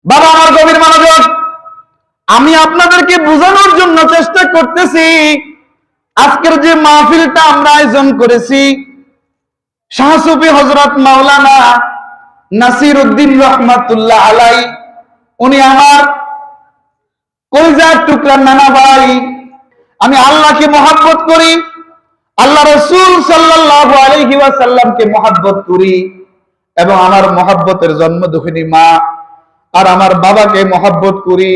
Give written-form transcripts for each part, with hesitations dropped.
বাবা আমার গভীর মনোযোগ, আমি আপনাদেরকে বোঝানোর জন্য চেষ্টা করতেছি। আজকের যে মাহফিলটা আমরা আয়োজন করেছি, শাহ সুফি হযরত মাওলানা নাসিরউদ্দিন রহমাতুল্লাহ আলাই, উনি আমার কলিজার টুকরা নানা ভাই। আমি আল্লাহকে মহব্বত করি, আল্লাহ রাসূল সাল্লাল্লাহু আলাইহি ওয়াসাল্লামকে মহব্বত করি, এবং আমার মহব্বতের জন্ম দুঃখিনী মা আর আমার বাবাকে মহব্বত করি।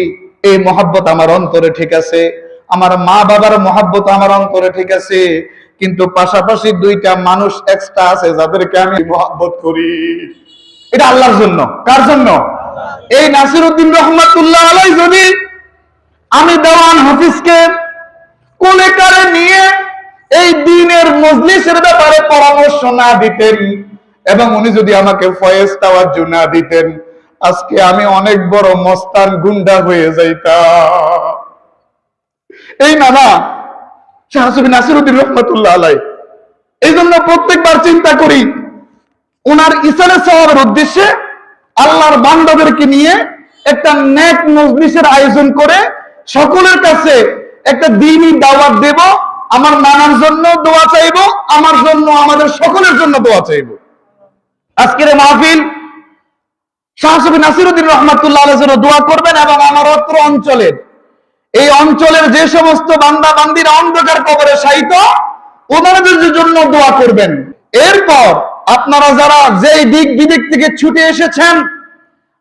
এই মহব্বত আমার অন্তরে ঠিক আছে, আমার মা বাবার মহব্বত আমার অন্তরে ঠিক আছে, কিন্তু পাশাপাশি দুইটা মানুষ এক্সট্রা আছে যাদেরকে আমি মহব্বত করি। এটা আল্লাহর জন্য। কার জন্য? এই নাসিরউদ্দিন রহমাতুল্লাহ আলাই যদি আমি দেওয়ান হাফিজকে কোলে কারে নিয়ে এই দ্বীনের মজলিসের ব্যাপারে পরামর্শ না দিতেন, এবং উনি যদি আমাকে ফয়েজ তাওয়াজ্জু না দিতেন, আজকে আমি অনেক বড় মস্তান গুন্ডা হয়ে যাইতাম। এই নানা শাহ সুফি নাসিরউদ্দিন রহমাতুল্লাহ আলাই, এই জন্য প্রত্যেকবার চিন্তা করি ওনার ইসালে সওয়াবের উদ্দেশ্যে আল্লাহর বান্দাদেরকে নিয়ে একটা নেক মজলিসের আয়োজন করে সকলের কাছে একটা দ্বীনি দাওয়াত দেব। আমার নানার জন্য দোয়া চাইবো, আমার জন্য, আমাদের সকলের জন্য দোয়া চাইবো। আজকের মাহফিল শাহ সুফি নাসিরউদ্দিন রহমাতুল্লাহ আলাইহির জন্য দোয়া করবেন, এবং আমার অত্র অঞ্চলের, এই অঞ্চলের যে সমস্ত বান্দা বান্দিরা অন্ধকার কবরে শায়িত, ওনাদের জন্য দোয়া করবেন। এরপর আপনারা যারা যেই দিক বিদিক থেকে ছুটে এসেছেন,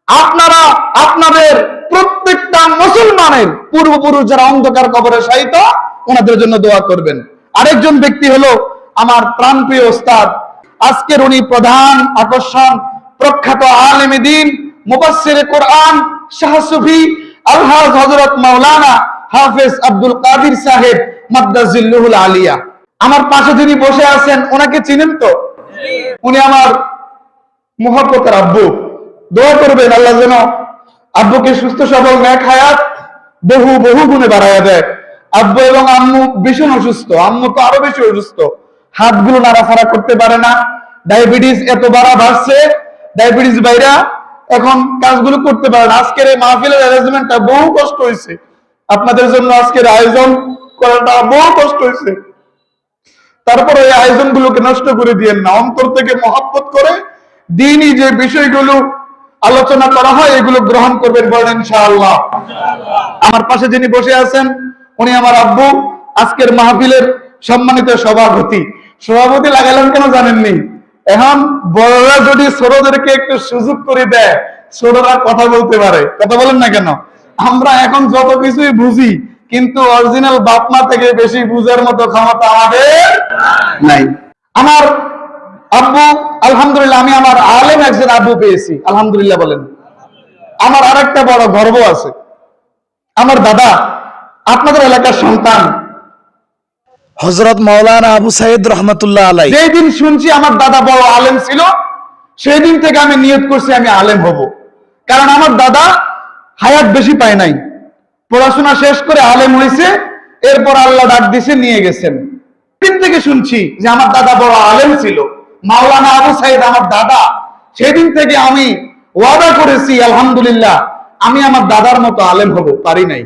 আপনারা আপনাদের প্রত্যেকটা মুসলমানের পূর্বপুরুষ যারা অন্ধকার কবরে শায়িত, ওনাদের জন্য দোয়া করবেন। আরেকজন ব্যক্তি হলো আমার প্রাণপ্রিয় ওস্তাদ, আজকের উনি প্রধান আকর্ষণ, প্রখ্যাত আলেমে দ্বীন, মুফাসসিরে কোরআন, শাহ সুফি আলহাজ হযরত মাওলানা হাফেজ আব্দুল কাদির সাহেব মাদ্দাজিল্লুহুল আলিয়া। আমার পাশে যিনি বসে আছেন, ওনাকে চিনেন তো? উনি আমার মুহাব্বতের আব্বু। দোয়া করবেন আল্লাহ যেন আব্বুকে সুস্থ সবল নেক হায়াত বহু বহু গুণে বাড়ায়া দেয়। আব্বু এবং আম্মু ভীষণ অসুস্থ, আম্মু তো আরো বেশি অসুস্থ, হাতগুলো নাড়াচাড়া করতে পারে না। ডায়াবেটিস এত বাড়ছে, ডায়াবেটিস বাইরা এখন কাজগুলো করতে পারে না। আজকের এই মাহফিলের অ্যারেঞ্জমেন্টটা বহু কষ্ট হয়েছে, আপনাদের জন্য আজকের আয়োজন করাটা বহু কষ্ট হয়েছে। তারপরে এই আয়োজনগুলোকে নষ্ট করে দিয়েন না, অন্তর থেকে মহব্বত করে দ্বীনি যে বিষয়গুলো আলোচনা করা হয় এগুলো গ্রহণ করবেন, বলেন ইনশাআল্লাহ। আমার পাশে যিনি বসে আছেন, উনি আমার আব্বু, আজকের মাহফিলের সম্মানিত সভাপতি। সভাপতি লাগালেন কেন জানেননি? এখন বড়রা যদি ছোটদেরকে একটু সুযোগ করে দেয়, ছোটরা কথা বলতে পারে। কথা বলেন না কেন? আমরা এখন যত কিছুই বুঝি, কিন্তু অরিজিনাল বাপ মা থেকে বেশি বুঝার মতো ক্ষমতা আমাদের নাই। আমার আব্বু, আলহামদুলিল্লাহ, আমি আমার আলেম একজন আব্বু পেয়েছি, আলহামদুলিল্লাহ বলেন। আমার আরেকটা বড় গর্ব আছে, আমার দাদা আপনাদের এলাকার সন্তান হযরত মাওলানা আবু সাইদ রহমাতুল্লাহ আলাই। যেই দিন শুনছি আমার দাদা বড় আলেম ছিল, সেই দিন থেকে আমি নিয়ত করছি আমি আলেম হব। কারণ আমার দাদা হায়াত বেশি পায় নাই, পড়াশোনা শেষ করে আলেম হয়েছে, এরপর আল্লাহ ডাক দিছে, নিয়ে গেছেন। দিন থেকে শুনছি যে আমার দাদা বড় আলেম ছিল, মাওলানা আবু সাইদ আমার দাদা। সেদিন থেকে আমি ওয়াদা করেছি আলহামদুলিল্লাহ আমি আমার দাদার মতো আলেম হব। পারি নাই।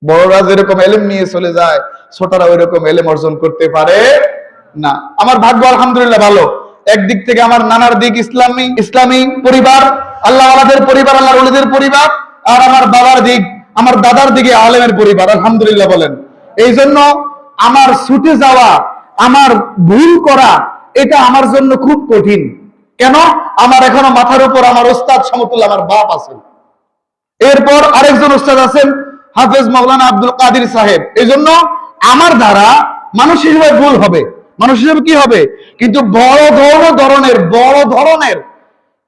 বড়রা যেরকম এলেম নিয়ে চলে যায়, ছোটরা ওই রকম এলেম অর্জন করতে পারে না। আমার ভাগ্য আলহামদুলিল্লাহ ভালো। একদিক থেকে আমার নানার দিক ইসলামী পরিবার, আল্লাহ ওয়ালাদের পরিবার, আল্লাহর ওলিদের পরিবার, আর আমার বাবার দিক, আমার দাদার দিকে আলেমের পরিবার, আলহামদুলিল্লাহ বলেন। এই জন্য আমার ছুটে যাওয়া, আমার ভুল করা, এটা আমার জন্য খুব কঠিন। কেন? আমার এখনো মাথার উপর আমার ওস্তাদ সমতুল্য আমার বাপ আছেন, এরপর আরেকজন ওস্তাদ আছেন হাফেজ মাওলানা আব্দুল কাদির সাহেব। এই জন্য আমার দ্বারা মানুষ হিসেবে ভুল হবে, মানুষ হিসেবে কি হবে, কিন্তু বড় ধরনের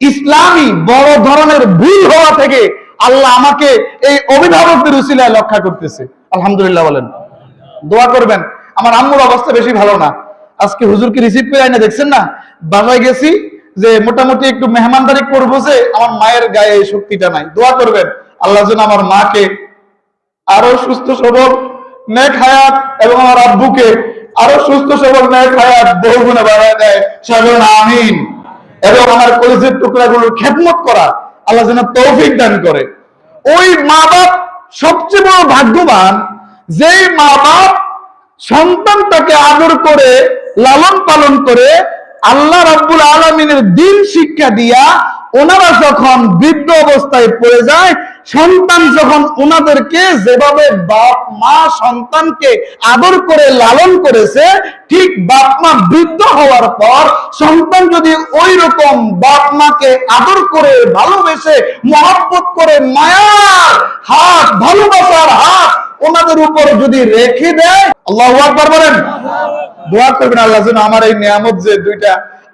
ইসলামী বড় ধরনের ভুল হওয়া থেকে আল্লাহ আমাকে এই অভিভাবকদের উসিলায় রক্ষা করতেছে, আলহামদুলিল্লাহ বলেন। দোয়া করবেন। আমার আম্মুর অবস্থা বেশি ভালো না, আজকে হুজুরকে রিসিভ করে আইনা দেখছেন না, বাসায় গেছি যে মোটামুটি একটু মেহমানদারি করবো, যে আমার মায়ের গায়ে এই শক্তিটা নাই। দোয়া করবেন আল্লাহ যেন আমার মাকে আরো সুস্থ সবল নেক হায়াত, এবং আমার আব্বুকে আরো সুস্থ সবল নেক হায়াত বহুগুণে বাড়ায় দেয়, সকলে আমিন। এবং আমার কলিজার টুকরাগুলোর খেদমত করা আল্লাহ যেন তৌফিক দান করে। ওই মা বাপ সবচেয়ে বড় ভাগ্যবান, যেই মা বাপ সন্তানটাকে আদর করে লালন পালন করে আল্লাহ রাব্বুল আলামিনের দ্বীন শিক্ষা দিয়া ওনারা যখন বৃদ্ধ অবস্থায় পড়ে যায়, সন্তান যখন ওনাদেরকে যেভাবে বাপ মা সন্তানকে আদর করে লালন করেছে, ঠিক বাপ মা বৃদ্ধ হওয়ার পর সন্তান যদি ওই রকম বাপ মাকে আদর করে ভালোবেসে মহব্বত করে মায়ার হাত, ভালোবাসার হাত ওনাদের উপর যদি রেখে দেয়, আল্লাহু আকবার বলেন। দোয়া করবেন আল্লাহ যেন আমার এই নিয়ামত যে দুইটা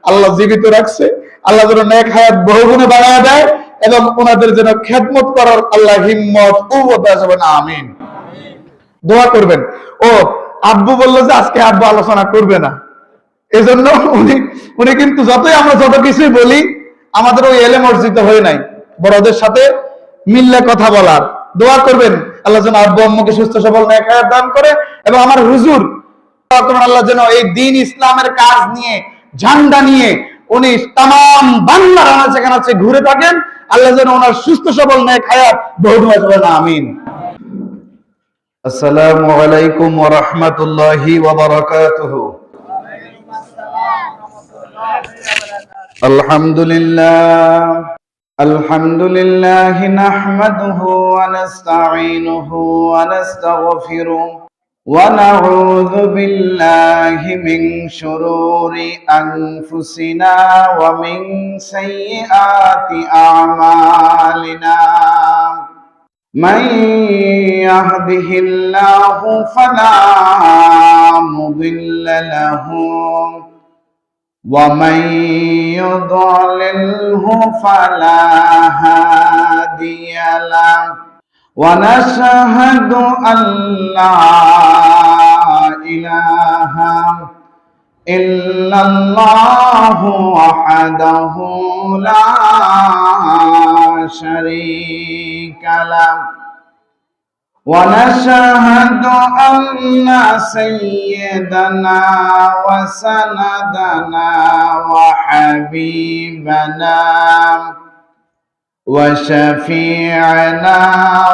আল্লাহ জীবিত রাখছে, আল্লাহ যেন নেক হায়াত বহুগুণে বাড়ায় দেয় এবং ওনাদের যেন খেদমত করার আল্লাহ হিম্মত ও দেন, আমিন। দোয়া করবেন। ও আব্বু বললো যে আজকে আব্বু আলোচনা করবে না, এজন্য উনি কিন্তু যতই আমরা যত কিছুই বলি আমাদের ওই এলেম অর্জিত হয়ে নাই বড়দের সাথে মিললে কথা বলার। দোয়া করবেন আল্লাহ যেন আব্বু আম্মুকে সুস্থ সবল নেক হায়াত দান করে এবং আমার হুজুর আল্লাহ যেন এই দ্বীন ইসলামের কাজ নিয়ে, ঝান্ডা নিয়ে উনি তামাম বাংলার আনাচে কানাচে ঘুরে থাকেন। আল্লাহ যেন ওনার সুস্থ সবল নেক হায়াত বহু বলেন, আমিন। আসসালামু আলাইকুম ওয়া রাহমাতুল্লাহি ওয়া বারাকাতুহু। আলহামদুলিল্লাহ আলহামদুলিল্লাহ নাহমাদুহু ওয়া নাস্তাঈনুহু ওয়া নাস্তাগফিরুহ ونعوذ بالله من شرور أنفسنا ومن سيئات أعمالنا من يهده الله فلا مضل له ومن يضلله فلا هادي له ونشهد أن لا إله إلا الله وحده لا شريك له ونشهد أن سيدنا وسندنا وحبيبنا وشفيعنا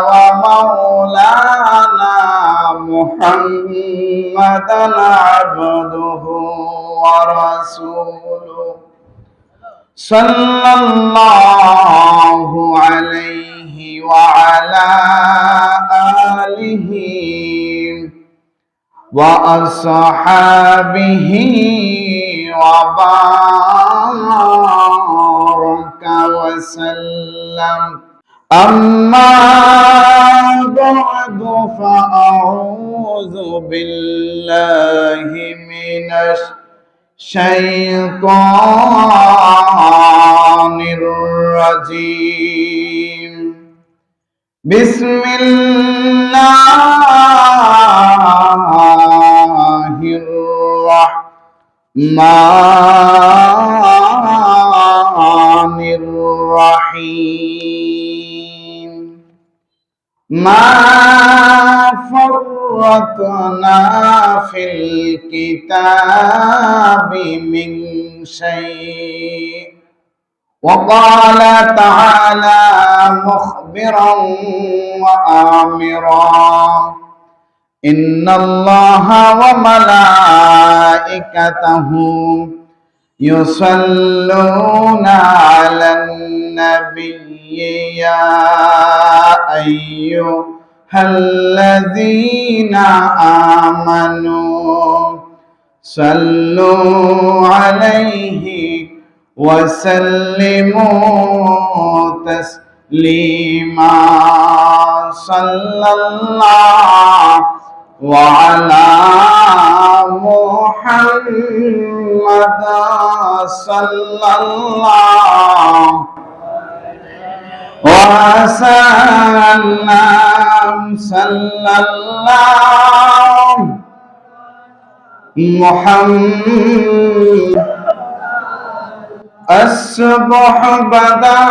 ومولانا محمدا عبده ورسوله صلى الله عليه وعلى آله وأصحابه وبارك وسلم أما بعد فأعوذ بالله من الشيطان الرجيم بسم الله الرحمن الرحيم ما فرطنا في الكتاب من شيء وقال تعالى مخبرا وآمرا إن الله وملائكته يصلون على النبي يا أيها الذين آمنوا صلوا عليه وسلموا تسليما صلى الله وعلى محمد صلى الله وسلم صلى الله محمد الصبح بدا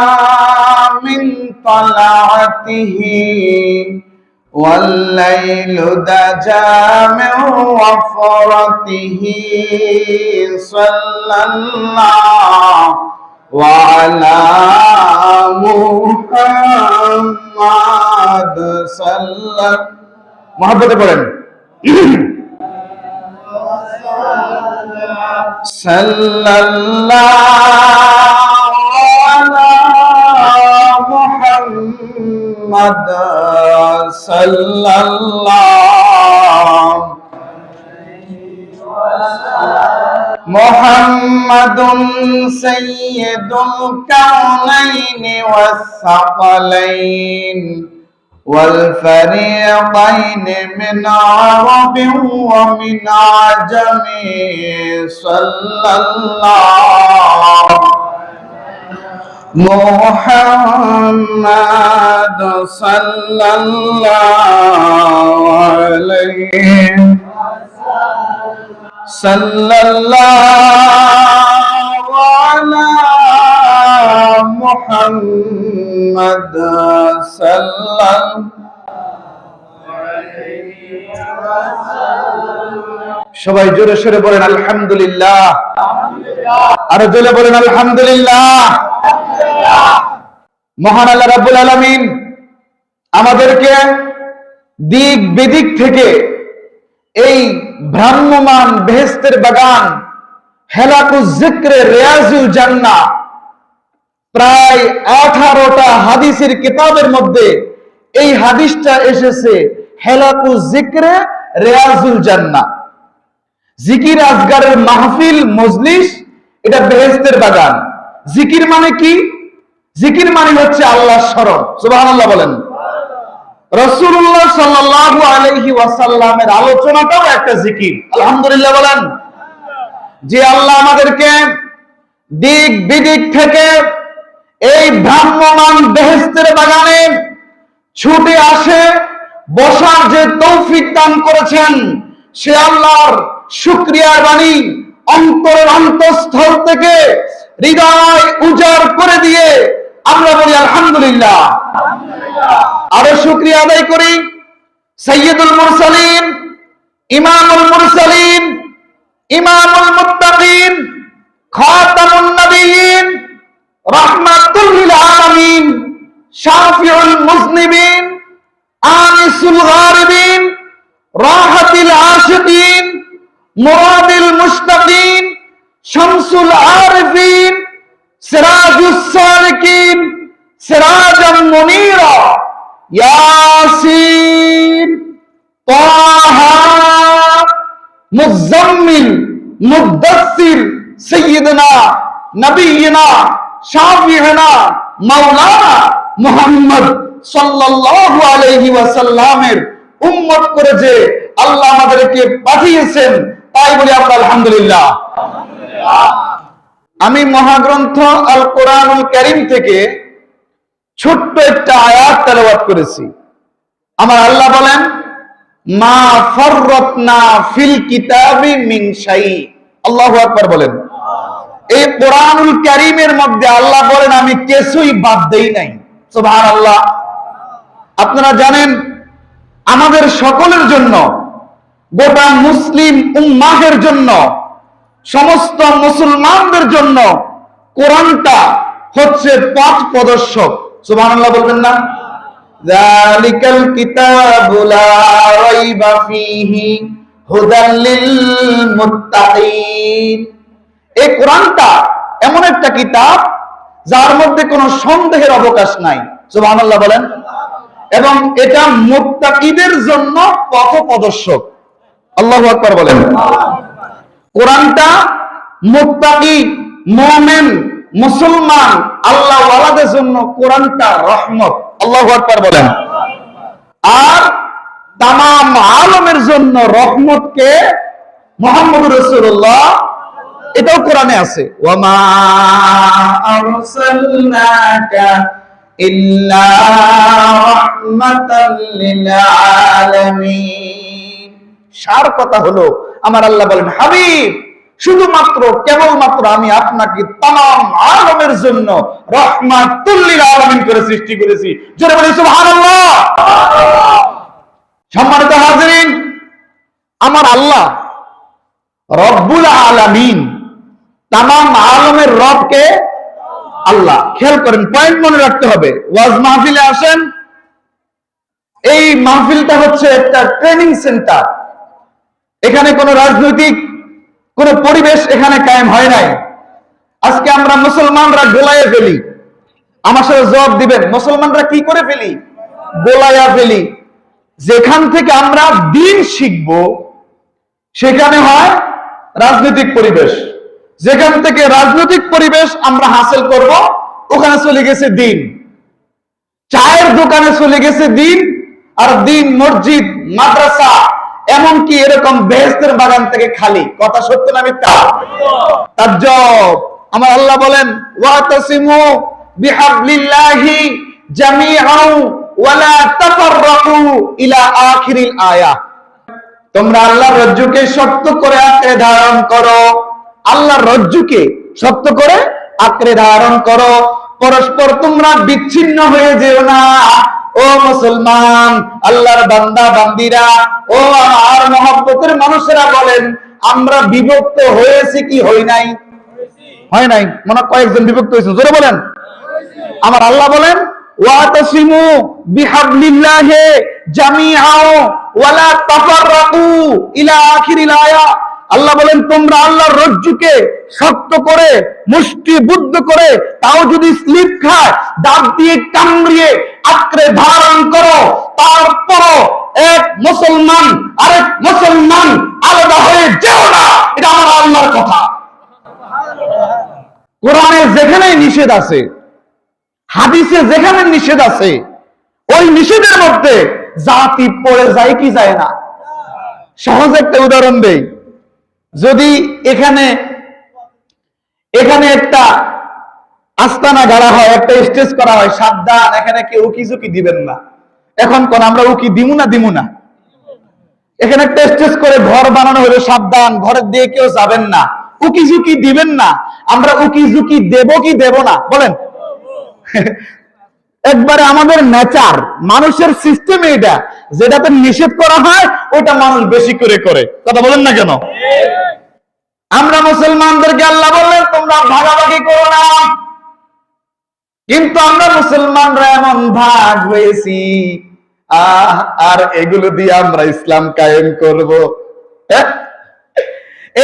من طلعته والليل دجى من وفرته صلى الله وعلى محمد صلى محبته পড়েন সাল্লাল্লাহু আলা মুহাম্মদ সাল্লাল্লাহু محمد سيد الكونين والثقلين والفريقين من عرب ومن عجم صلى الله محمد صلى الله عليه صلى الله على محمد صلى সবাই জোরে সোরে বলেন আলহামদুলিল্লাহ আর জোরে বলেন আলহামদুলিল্লাহ মহান আল্লাহ রাব্বুল আলামিন আমাদেরকে দিক বিদিক থেকে এই ভ্রাম্যমান বেহেশতের বাগান হেলাকুজ যিকরে রিয়াজুল জান্নাহ প্রায় 18টা হাদিসের কিতাবের মধ্যে এই হাদিসটা এসেছে হেলাকুজ যিকরে রিয়াজুল জান্নাহ জিকির আজগারের মাহফিল মজলিস এটা বেহেশতের বাগান জিকির মানে কি জিকির মানে হচ্ছে আল্লাহর স্মরণ সুবহানাল্লাহ বলেন রাসূলুল্লাহ সাল্লাল্লাহু আলাইহি ওয়াসাল্লামের আলোচনাটাও একটা জিকির আলহামদুলিল্লাহ বলেন যে আল্লাহ আমাদেরকে দিক বিদিক থেকে এই ভ্রাম্যমান বেহেশতের বাগানে ছুটে আসে বসার যে তৌফিক দান করেছেন সে আল্লাহর শুকরিয়ার বাণী অন্তরের অন্তঃস্থল থেকে হৃদয় উজাড় করে দিয়ে আমরা বলি আলহামদুলিল্লাহ আরো শুকরিয়া আদায় করি সাইয়্যিদুল মুরসালিন ইমামুল মুরসালিন ইমামুল মুত্তাকিন খাতামুন নবিয়্যিন রাহমাতুল লিল আলামিন শাফিউল মুজনিবিন আনিসুল গারিবিন রাহাতিল আশিকিন মুরাদিল মুশতাকিন শামসুল আরিফিন সিরাজুস সালিকিন সিরাজাম মুনীরা ইয়াসিন তাহা মুজাম্মিল মুদ্দাসসির সাইয়্যিদনা নবিয়্যিনা শাফিউনা মাওলানা মুহাম্মদ সাল্লাল্লাহু আলাইহি ওয়াসাল্লামের উম্মত করে যে আল্লাহ আমাদেরকে পাঠিয়েছেন তাই বলি আমরা আলহামদুলিল্লাহ আমি মহাগ্রন্থ আল কোরআনুল কারীম থেকে ছোট্ট একটা আয়াত তেলাওয়াত করেছি আমার আল্লাহ বলেন মা ফাররাতনা ফিল কিতাবি মিন শাই আল্লাহু আকবার বলেন এই কোরআনুল কারীমের মধ্যে আল্লাহ বলেন আমি কিছুই বাদ দেই নাই সুবহানাল্লাহ আপনারা জানেন আমাদের সকলের জন্য গোটা মুসলিম উম্মাহের জন্য সমস্ত মুসলমানদের জন্য কোরআনটা হচ্ছে পথ প্রদর্শক সুবহানাল্লাহ বলবেন না যালিকাল কিতাবু লা রাইবা ফীহি হুদাল লিল মুত্তাকিন এই কোরআনটা এমন একটা কিতাব যার মধ্যে কোনো সন্দেহের অবকাশ নাই সুবহানাল্লাহ বলেন এবং এটা মুত্তাকিদের জন্য পথ প্রদর্শক আল্লাহু আকবার বলেন কোরআনটা মুত্তাকি মুমিন মুসলমান আল্লাহ ওয়ালাদের জন্য কোরআনটা রহমত আল্লাহু আকবার বলেন আর তামাম আলমের জন্য রহমতকে মুহাম্মদুর রাসূলুল্লাহ এটাও কোরআনে আছে ওয়ামা আরসালনাকা ইল্লা রাহমাতাল লিল আলামিন সার কথা হলো আমার আল্লাহ বলেন হাবিব শুধুমাত্র কেবলমাত্র আমি আপনাকে তামাম আলমের জন্য রাহমাতুল লিল আলামিন করে সৃষ্টি করেছি জোরে বলি সুবহানাল্লাহ সম্মানিত হাজিরিন আমার আল্লাহ রব্বুল আলামিন তামাম আলমের রবকে আল্লাহ। খেয়াল করেন, পয়েন্ট মনে রাখতে হবে। ওয়াজ মাহফিলে আসেন, এই মাহফিলটা হচ্ছে একটা ট্রেনিং সেন্টার। এখানে কোনো রাজনৈতিক কোন পরিবেশ এখানে কায়েম হয় নাই। আজকে আমরা মুসলমানরা গোলায় ফেলি। আমার সাথে জবাব দিবেন, মুসলমানরা কি করে ফেলি? গোলায়া ফেলি। যেখান থেকে আমরা দিন শিখব সেখানে হয় রাজনৈতিক পরিবেশ। যেখান থেকে রাজনৈতিক পরিবেশ আমরা হাসিল করব ওখানে চলে গেছে দিন। চায়ের দোকানে চলে গেছে দিন, আর দিন মসজিদ মাদ্রাসা এমনকি এরকম বেহেশতের বাগান থেকে খালি। কথা সত্য না মিথ্যা? তাজ্জব। আমার আল্লাহ বলেন, ওয়াতাসিমু বিহাবলিল্লাহি জামিআন ওয়ালা তাফাররাকু ইলা আখিরিল আয়াহ। তোমরা আল্লাহর রজ্জুকে শক্ত করে আঁকড়ে ধারণ করো। আল্লাহর রজ্জুকে শক্ত করে আঁকড়ে ধারণ করো, পরস্পর তোমরা বিচ্ছিন্ন হয়ে যেও না। ও মুসলমান, আল্লাহর বান্দা বান্দিরা, ও আমার মহব্বতের মানুষেরা, বলেন আমরা বিভক্ত হয়েছি কি হই নাই? হয় নাই। মনে কয়েকজন বিভক্ত হয়েছে, জোরে বলেন। আমার আল্লাহ বলেন, ওয়াতাসিমু বিহাবলিল্লাহি জামিআন ওয়ালা তাফাররাকু ইলা আখিরিল আয়াহ। আল্লাহ বলেন, তোমরা আল্লাহর রজ্জুকে শক্ত করে মুষ্টিবদ্ধ করে, তাও যদি স্লিপ খায় দাঁত দিয়ে কামড়িয়ে আঁকড়ে ধারণ করো। তারপরও এক মুসলমান আরেক মুসলমান আলাদা হয়ে যেও না। এটা আমার আল্লাহর কথা। কোরআনে যেখানে নিষেধ আছে, হাদিসে যেখানে নিষেধ আছে, ওই নিষেধের মধ্যে জাতি পড়ে যায় কি যায় না? সহজ একটা উদাহরণ দেই। যদি এখানে একটা আস্তানা গাড়া হয়, একটা স্টেজ করা হয়, সাবধান এখানে কেউ উকি ঝুঁকি দিবেন না। এখন কোন আমরা উকি দিমু না? এখানে একটা স্টেজ করে ঘর বানানো হলো, সাবধান ঘরের দিয়ে কেউ যাবেন না, উকি ঝুঁকি দিবেন না। আমরা উকি ঝুঁকি দেব কি দেব না বলেন? একবারে আমাদের নেচার, মানুষের সিস্টেম এটা, যেটাতে নিষেধ করা হয় ওটা মানুষ বেশি করে করে। কথা বলেন না কেন? আমরা মুসলমানদেরকে আল্লাহ বললেন তোমরা ভাগাভাগি করো না, কিন্তু আমরা মুসলমানরা এমন ভাগ হয়েছি, আর এগুলো দিয়ে আমরা ইসলাম কায়েম করব।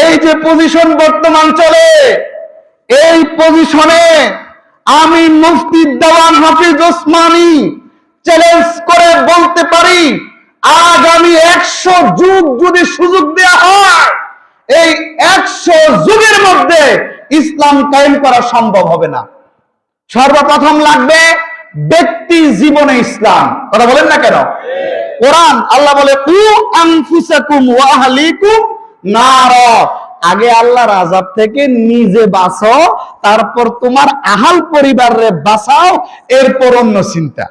এই যে পজিশন বর্তমান চলে, এই পজিশনে আমি মুফতি দেওয়ান হাফিজ ওসমানী চ্যালেঞ্জ করে বলতে পারি, আগামী 100 যুগ যদি সুযোগ দেওয়া হয়, এই 100 যুগের মধ্যে ইসলাম কায়েম করা সম্ভব হবে না। সর্বপ্রথম লাগবে ব্যক্তি জীবনে ইসলাম। কথা বলেন না কেন? কোরআন আল্লাহ বলে, উ আনফুসাকুম ওয়া আহলিকুম নার। আগে আল্লাহর আযাব থেকে নিজে বাঁচো, তারপর তোমার আহাল পরিবারে বাঁচাও, এরপর অন্য চিন্তা।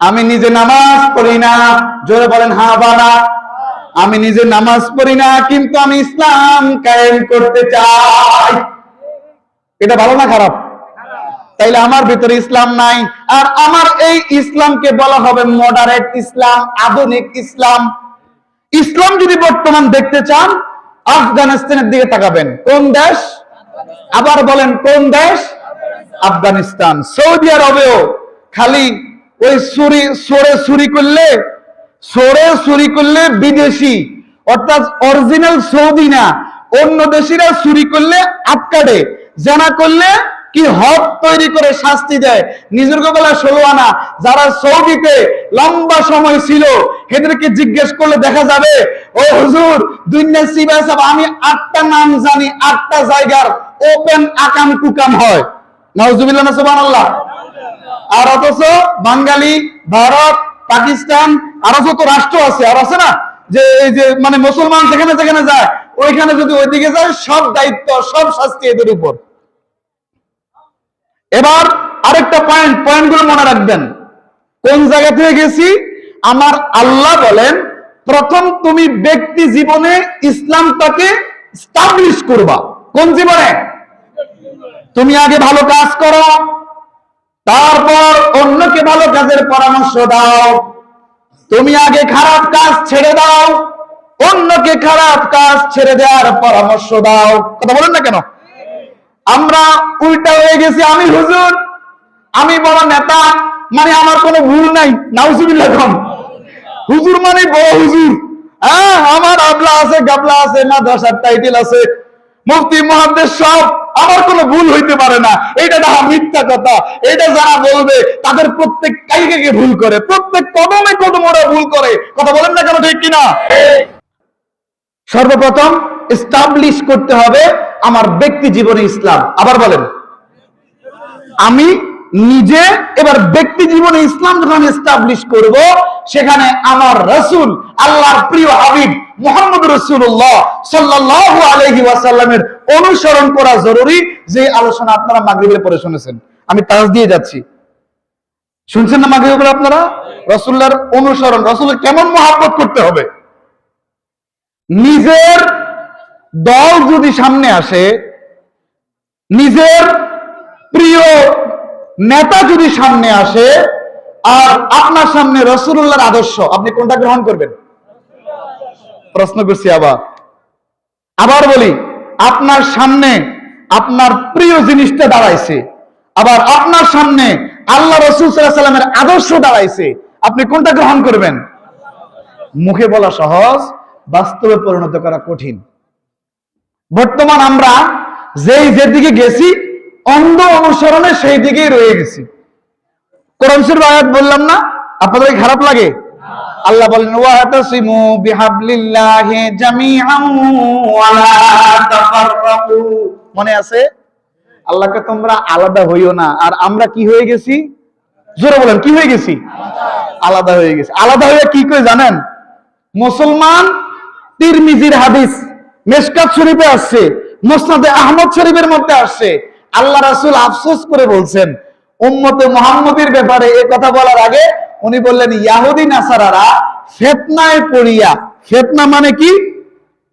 আমি নিজে নামাজ পড়ি না, জোরে বলেন হ্যাঁ বানা। আমি নিজে নামাজ পড়ি না, কিন্তু আমি ইসলাম কায়েম করতে চাই। এটা ভালো না খারাপ? তাইলে আমার ভিতরে ইসলাম নাই, আর আমার এই ইসলামকে বলা হবে মডারেট ইসলাম, আধুনিক ইসলাম। ইসলাম যদি বর্তমান দেখতে চান, আফগানিস্তানের দিকে তাকাবেন। কোন দেশ? আবার বলেন কোন দেশ? আফগানিস্তান। সৌদি আরবেও খালি ওই চুরি করলে বিদেশি, অর্থাৎ অরিজিনাল সৌদি না, অন্য দেশিরা চুরি করলে আটকাড়ে, জানা করলে কি হদ তৈরি করে শাস্তি দেয়। নিজের বেলা 16 আনা যারা সৌদিতে লম্বা সময় ছিল, এদেরকে জিজ্ঞেস করলে দেখা যাবে, ও হুজুর দুনিয়া সিবা সাহেব, আমি 8টা নাম জানি, 8টা জায়গার ওপেন আকাম কুকাম হয়। নাউজুবিল্লাহ না সুবহানাল্লাহ। আর অথচ বাঙালি, ভারত, পাকিস্তান আরো যত রাষ্ট্র আছে, আর আছে না যে এই যে মানে মুসলমান যেখানে যেখানে যায়, ওইখানে যদি ওইদিকে যায়, সব দায়িত্ব সব শাস্তি এদের উপর। এবার আরেকটা পয়েন্টগুলো মনে রাখবেন। কোন জায়গা থেকে গেছি? আমার আল্লাহ বলেন, প্রথম তুমি ব্যক্তি জীবনে ইসলামটাকে স্টাবলিশ করবা। কোন জীবনে? তুমি আগে ভালো কাজ করো, তারপর অন্যকে ভালো কাজের পরামর্শ দাও। তুমি আগে খারাপ কাজ ছেড়ে দাও, অন্যকে খারাপ কাজ ছেড়ে দেওয়ার পরামর্শ দাও। কথা বলেন না কেন? আমরা উল্টা হয়ে গেছি, আমি হুজুর, আমি বড় নেতা, মানে আমার কোনো ভুল নাই। নাউজুবিল্লাহ খান। হুজুর মানে বড় হুজুর, হ্যাঁ, আমার আবলা আছে, গাবলা আছে, মাদ্রাসার টাইটেল আছে, মুফতি মুহাদ্দিস সব, আমার কোনো ভুল হইতে পারে না। এটা না মিথ্যা কথা। এটা যারা বলবে তাদের প্রত্যেক কাইকে ভুল করে, প্রত্যেক কদমে কদম ওরা ভুল করে। কথা বলেন না কেন, ঠিক কিনা? সর্বপ্রথম এস্টাবলিশ করতে হবে আমার ব্যক্তি জীবনে ইসলাম। আবার বলেন, আমি নিজে এবার ব্যক্তি জীবনে ইসলাম যখন এস্টাবলিশ করব, সেখানে আমার রাসূল, আল্লাহর প্রিয় হাবিব মুহাম্মদ রাসূলুল্লাহ সাল্লাল্লাহু আলাইহি ওয়াসাল্লামের অনুসরণ করা জরুরি। যে আলোচনা আপনারা মাগরিবের পরে শুনেছেন, আমি তাজ দিয়ে যাচ্ছি, শুনছেন না মাগরিবের পরে আপনারা? রাসূলুল্লাহর অনুসরণ, রাসূলের কেমন মহব্বত করতে হবে। নিজের দল যদি সামনে আসে, নিজের প্রিয় নেতা যদি সামনে আসে, আর আপনার সামনে রাসূলুল্লাহর আদর্শ, আপনি কোনটা গ্রহণ করবেন? প্রশ্ন করছি আবার বলি, আপনার সামনে আপনার প্রিয় জিনিসটা দাঁড়াইছে, আবার আপনার সামনে আল্লাহ রাসূল সাল্লাল্লাহু আলাইহি ওয়াসাল্লামের আদর্শ দাঁড়াইছে, আপনি কোনটা গ্রহণ করবেন? মুখে বলা সহজ, বাস্তবে পরিণত করা কঠিন। বর্তমান আমরা যেদিকে গেছি, অন্ধ অনুসরণে সেই দিকেই রয়ে গেছি। কোরআন শরীফের আয়াত বললাম না, আপনাদের খারাপ লাগে? আল্লাহ বলেন, ওয়াতাসিমু বিহাবলিল্লাহি জামিআন ওয়া লা তাফাররাকু। মনে আছে? আল্লাহকে তোমরা আলাদা হইও না। আর আমরা কি হয়ে গেছি? জোরে বলেন, কি হয়ে গেছি? আলাদা হয়ে গেছি। আলাদা হয়ে কি করে জানেন? মুসলমান তিরমিজির হাদিস মিশকাত শরীফে আসছে, মুসনাদে আহমদ শরীফের মধ্যে আসছে, আল্লাহ রাসূল আফসোস করে বলছেন উম্মতে মুহাম্মদীর ব্যাপারে। এই কথা বলার আগে উনি বললেন, ইহুদি নাসারারা ফিতনায় পড়িয়া, ফিতনা মানে কি?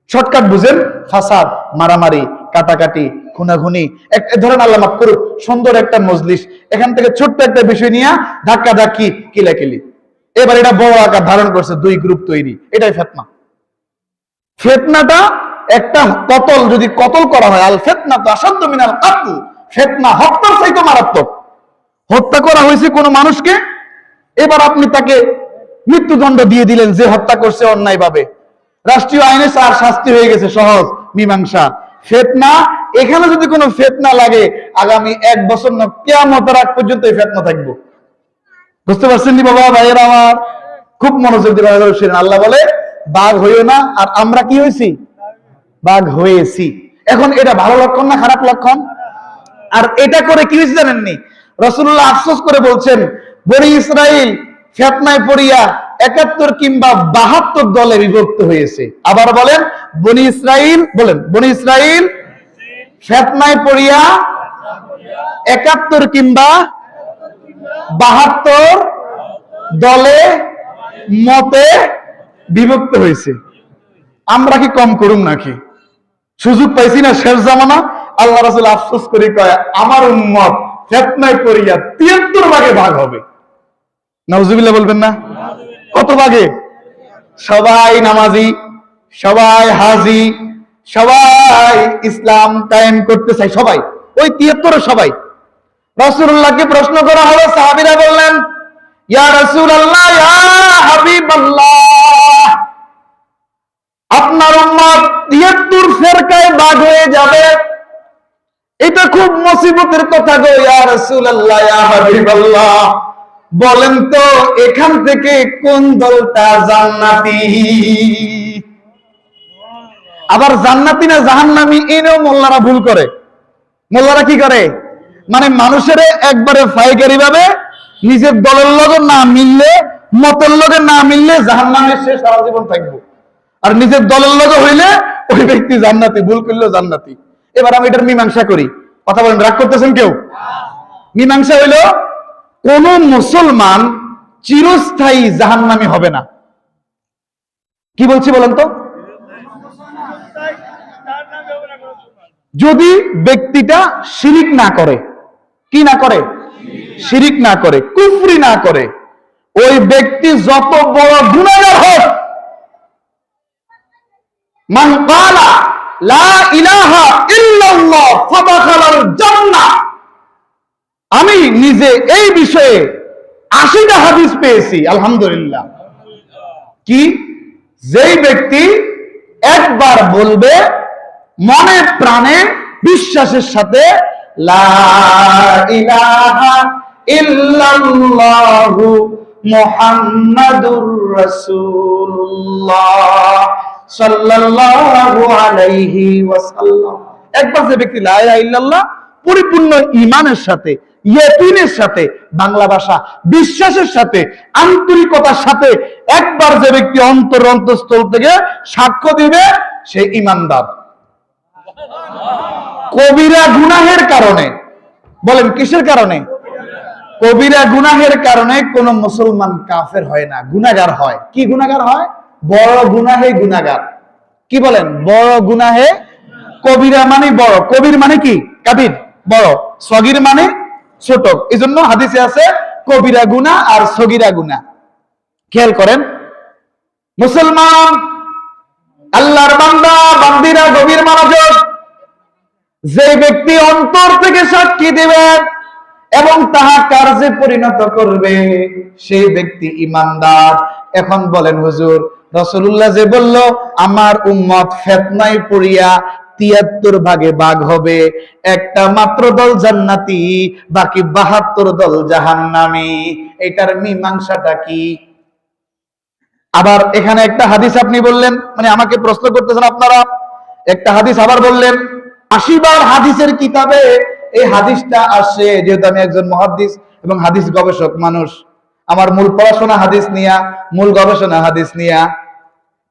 শর্টকাট বুঝেন, ফাসাদ, মারামারি, কাটাকাটি, খুনাখুনি। ধরেন, আল্লাহ মাফ করুক, সুন্দর একটা মজলিস, এখান থেকে ছোট্ট একটা বিষয় নিয়ে ধাক্কা ধাক্কি, কিলাকিলি, এবার এটা বড় আকার ধারণ করছে, দুই গ্রুপ তৈরি। এটাই ফিতনা। ফিতনাটা একটা কতল, যদি কতল করা হয়, আল ফিতনা তো আসাদ্দু মিনাল কাতল, ফিতনা হত্যার চাইতে মারাত্মক। হত্যা করা হয়েছে কোন মানুষকে, এবার আপনি তাকে মৃত্যুদণ্ড দিয়ে দিলেন, যে হত্যা করছে অন্যায় ভাবে, রাষ্ট্রীয় আইনে তার শাস্তি হয়ে গেছে, সহজ মীমাংসা। ফিতনা, এখানে যদি কোনো ফিতনা লাগে, আগামী 1 বছর না কিয়ামতের আগ পর্যন্ত এই ফিতনা থাকবে। বুঝতে পারছেন নি বাবা, ভাইয়েরা আমার? খুব মনোযোগ দিয়ে শুনেন। আল্লাহ বলে, বাঘ হইও না, আর আমরা কি হয়েছি? বাঘ হয়েছি। এখন এটা ভালো লক্ষণ না খারাপ লক্ষণ? আর এটা করে কি হয়েছে জানেননি? রাসূলুল্লাহ আফসোস করে বলছেন, বনি ইসরাইল ফিতনায় পড়িয়া 71 কিংবা 72 দলে বিভক্ত হয়েছে। আবার বলেন, বনি ইসরাইল, বলেন, বনি ইসরাইল ফিতনায় পড়িয়া 71 কিংবা 72 দলে, মতে বিভক্ত হয়েছে। আমরা কি কম করুম নাকি? সুযোগ পাইছি না শেষ জামানা। আল্লাহ রাসূল আফসোস করে কয়, আমার উম্মত ফিতনায় পড়িয়া 73 ভাগে ভাগ হবে। নাউজুবিল্লাহ বলবেন না? কত ভাগে? সবাই নামাজি, সবাই হাজি, সবাই ইসলাম কায়েম করতে চাই, সবাই ওই 73 সবাই। রাসূলুল্লাহকে প্রশ্ন করা হলো, সাহাবীরা বললেন, ইয়া রাসূলুল্লাহ, ইয়া হাবিবাল্লাহ, আপনার উম্মত 73 ফেরকায় ভাগ হয়ে যাবে, এটা খুব মুসিবতের কথা গো ইয়া রাসূলুল্লাহ, ইয়া হাবিবাল্লাহ, বলেন তো এখান থেকে কোন দলটা জান্নাতি? আবার জান্নাতি না জাহান্নামী, এনেও মোল্লারা ভুল করে। মোল্লারা কি করে? মানে মানুষের একবারে ফাইকারি ভাবে নিজের দলের লগে না মিললে, মতের লগে না মিললে জাহান্নামে সে সারা জীবন থাকবে, আর নিজের দলের লগে হইলে ওই ব্যক্তি জান্নাতি, ভুল করলেও জান্নাতি। এবার আমি এটার মীমাংসা করি। কথা বলেন, রাগ করতেছেন কেউ? মীমাংসা হইল, কোন মুসলমান চিরস্থায়ী জাহান্নামী হবে না। কি বলছি বলেন তো? যদি ব্যক্তিটা শিরিক না করে, কি না করে? শিরিক না করে, কুফরি না করে, ওই ব্যক্তি যত বড় গুনাহগার হোক, মান ক্বালা লা ইলাহা ইল্লাল্লাহ ফাদাখালাল জান্নাহ। আমি নিজে এই বিষয়ে 80টা হাদিস পেয়েছি, আলহামদুলিল্লাহ। কি? যেই ব্যক্তি একবার বলবে মনে প্রাণে বিশ্বাসের সাথে লা ইলাহা ইল্লাল্লাহু মুহাম্মাদুর রাসূলুল্লাহ সাল্লাল্লাহু আলাইহি ওয়াসাল্লাম, একবার যে ব্যক্তি লা ইলাহা ইল্লাল্লাহ পরিপূর্ণ ঈমানের সাথে, ইয়াকিনের সাথে, বাংলা ভাষা বিশ্বাসের সাথে, আন্তরিকতার সাথে একবার যে ব্যক্তি অন্তঃস্থল থেকে সাক্ষ্য দিবে, সে ঈমানদার। কবিরা গুনাহের কারণে, বলেন কিসের কারণে? কবিরা গুনাহের কারণে কোন মুসলমান কাফের হয় না, গুনাহগার হয়। কি গুনাহগার হয়? বড় গুনাহে গুনাহগার। কি বলেন? বড় গুনাহে। কবিরা মানে বড়, কবির মানে কি? কাবির, বড়। সগীর মানে ছোট। এই জন্য হাদিসে আছে কবিরা গুনাহ আর সগীরা গুনাহ। খেয়াল করেন, মুসলমান আল্লাহর বান্দা বান্দিরা গভীর মনোযোগ। যে ব্যক্তি অন্তর থেকে সাক্ষী দিবে এবং তাহা কার্যে পরিণত করবে, সেই ব্যক্তি ঈমানদার। এখন বলেন হুজুর, রাসূলুল্লাহ যে বলল আমার উম্মত ফিতনায় পড়িয়া 73 ভাগে ভাগ হবে, একটা মাত্র দল জান্নাতি, বাকি 72 দল জাহান্নামী, এটার মীমাংসাটা কি? আবার এখানে একটা হাদিস আপনি বললেন, মানে আমাকে প্রশ্ন করতেছেন আপনারা, একটা হাদিস আবার বললেন। 80 বার হাদিসের কিতাবে এই হাদিসটা আসে। যেহেতু আমি একজন মুহাদ্দিস এবং হাদিস গবেষক মানুষ, আমার মূল পড়াশোনা হাদিস নিয়া, মূল গবেষণা হাদিস নিয়া,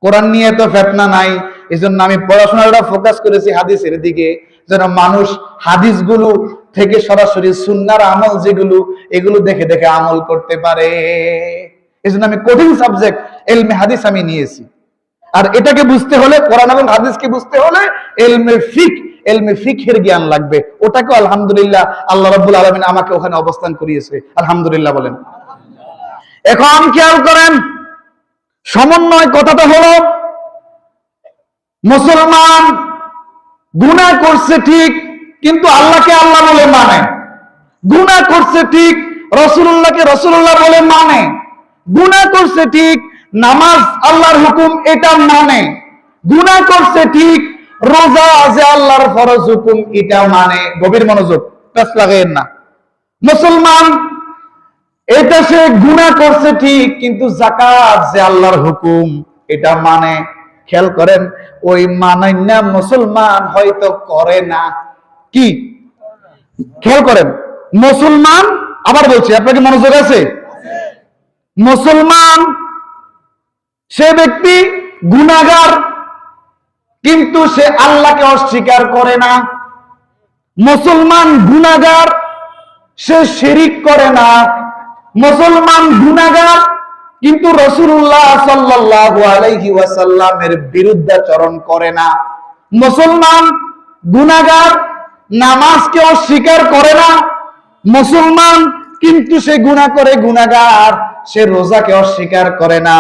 কোরআন নিয়ে তো ফিতনা নাই। এজন্য আমি পড়াশোনাটা ফোকাস করেছি হাদিসের দিকে, যেন মানুষ হাদিসগুলো থেকে সরাসরি সুন্নাহর আমল যেগুলো, এগুলো দেখে দেখে আমল করতে পারে। এজন্য আমি কঠিন সাবজেক্ট ইলমে হাদিস আমি নিয়েছি। আর এটাকে বুঝতে হলে, কোরআন এবং হাদিসকে বুঝতে হলে ইলমে ফিকহের জ্ঞান লাগবে। ওটাকে আলহামদুলিল্লাহ আল্লাহ রাব্বুল আলামিন আমাকে ওখানে অবস্থান করিয়েছে, আলহামদুলিল্লাহ বলেন। এখন খেয়াল করেন, সমন্বয় কথাটা হলো, মুসলমান গুনাহ করছে ঠিক, কিন্তু আল্লাহকে আল্লাহ বলে মানে। গুনাহ করছে ঠিক, রাসূলুল্লাহকে রাসূলুল্লাহ বলে মানে। গুনাহ করছে ঠিক, নামাজ আল্লাহর হুকুম এটা মানে। গুনাহ করছে ঠিক, রোজা যে আল্লাহর ফরজ হুকুম এটা মানে। গভীর মনোযোগ, প্যাচ লাগাইয়েন না। মুসলমান এটা সে গুনাহ করছে ঠিক, কিন্তু যাকাত যে আল্লাহর হুকুম এটা মানে। খেয়াল করেন, ওই মানে না মুসলমান হয়তো করে না। কি? খেয়াল করেন, মুসলমান, আবার বলছি, আপনাকে মনোযোগ আছে? মুসলমান সে ব্যক্তি গুনাহগার, কিন্তু সে আল্লাহকে অস্বীকার করে না। মুসলমান গুনাহগার, সে শিরিক করে না। মুসলমান গুনাহগার, কিন্তু রাসূলুল্লাহ সাল্লাল্লাহু আলাইহি ওয়াসাল্লামের বিরুদ্ধাচরণ করে না। মুসলমান গুনাহগার, নামাজকে অস্বীকার করে না। মুসলমান, কিন্তু সে গুনাহ করে গুনাহগার, সে রোজাকে অস্বীকার করে না।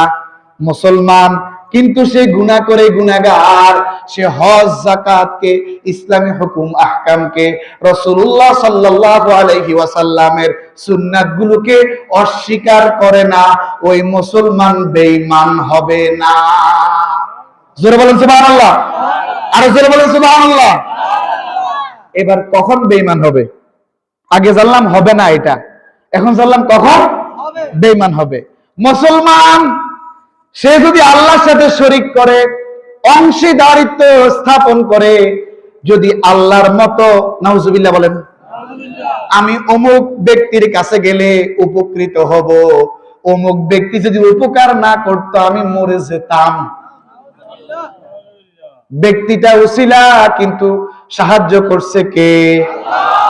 মুসলমান, কিন্তু সে গুনাহ করে গুনাহগার, সে হজ যাকাতকে, ইসলামী হুকুম আহকামকে, রাসূলুল্লাহ সাল্লাল্লাহু আলাইহি ওয়াসাল্লামের সুন্নাতগুলোকে অস্বীকার করে না। ওই মুসলমান বেঈমান হবে না। জোরে বলেন সুবহানাল্লাহ। আরো জোরে বলেন সুবহানাল্লাহ। এবার কখন বেঈমান হবে? আগে জানলাম হবে না, এটা এখন জানলাম কখন বেঈমান হবে। মুসলমান সে যদি আল্লাহর সাথে শরীক করে, অংশীদারিত্ব স্থাপন করে, যদি আল্লাহর মতো, নাউজুবিল্লাহ বলেন, আমি অমুক ব্যক্তির কাছে গেলে উপকৃত হব, অমুক ব্যক্তি যদি উপকার না করতো আমি মরে যেতাম। ব্যক্তিটা উসিলা, কিন্তু সাহায্য করছে কে?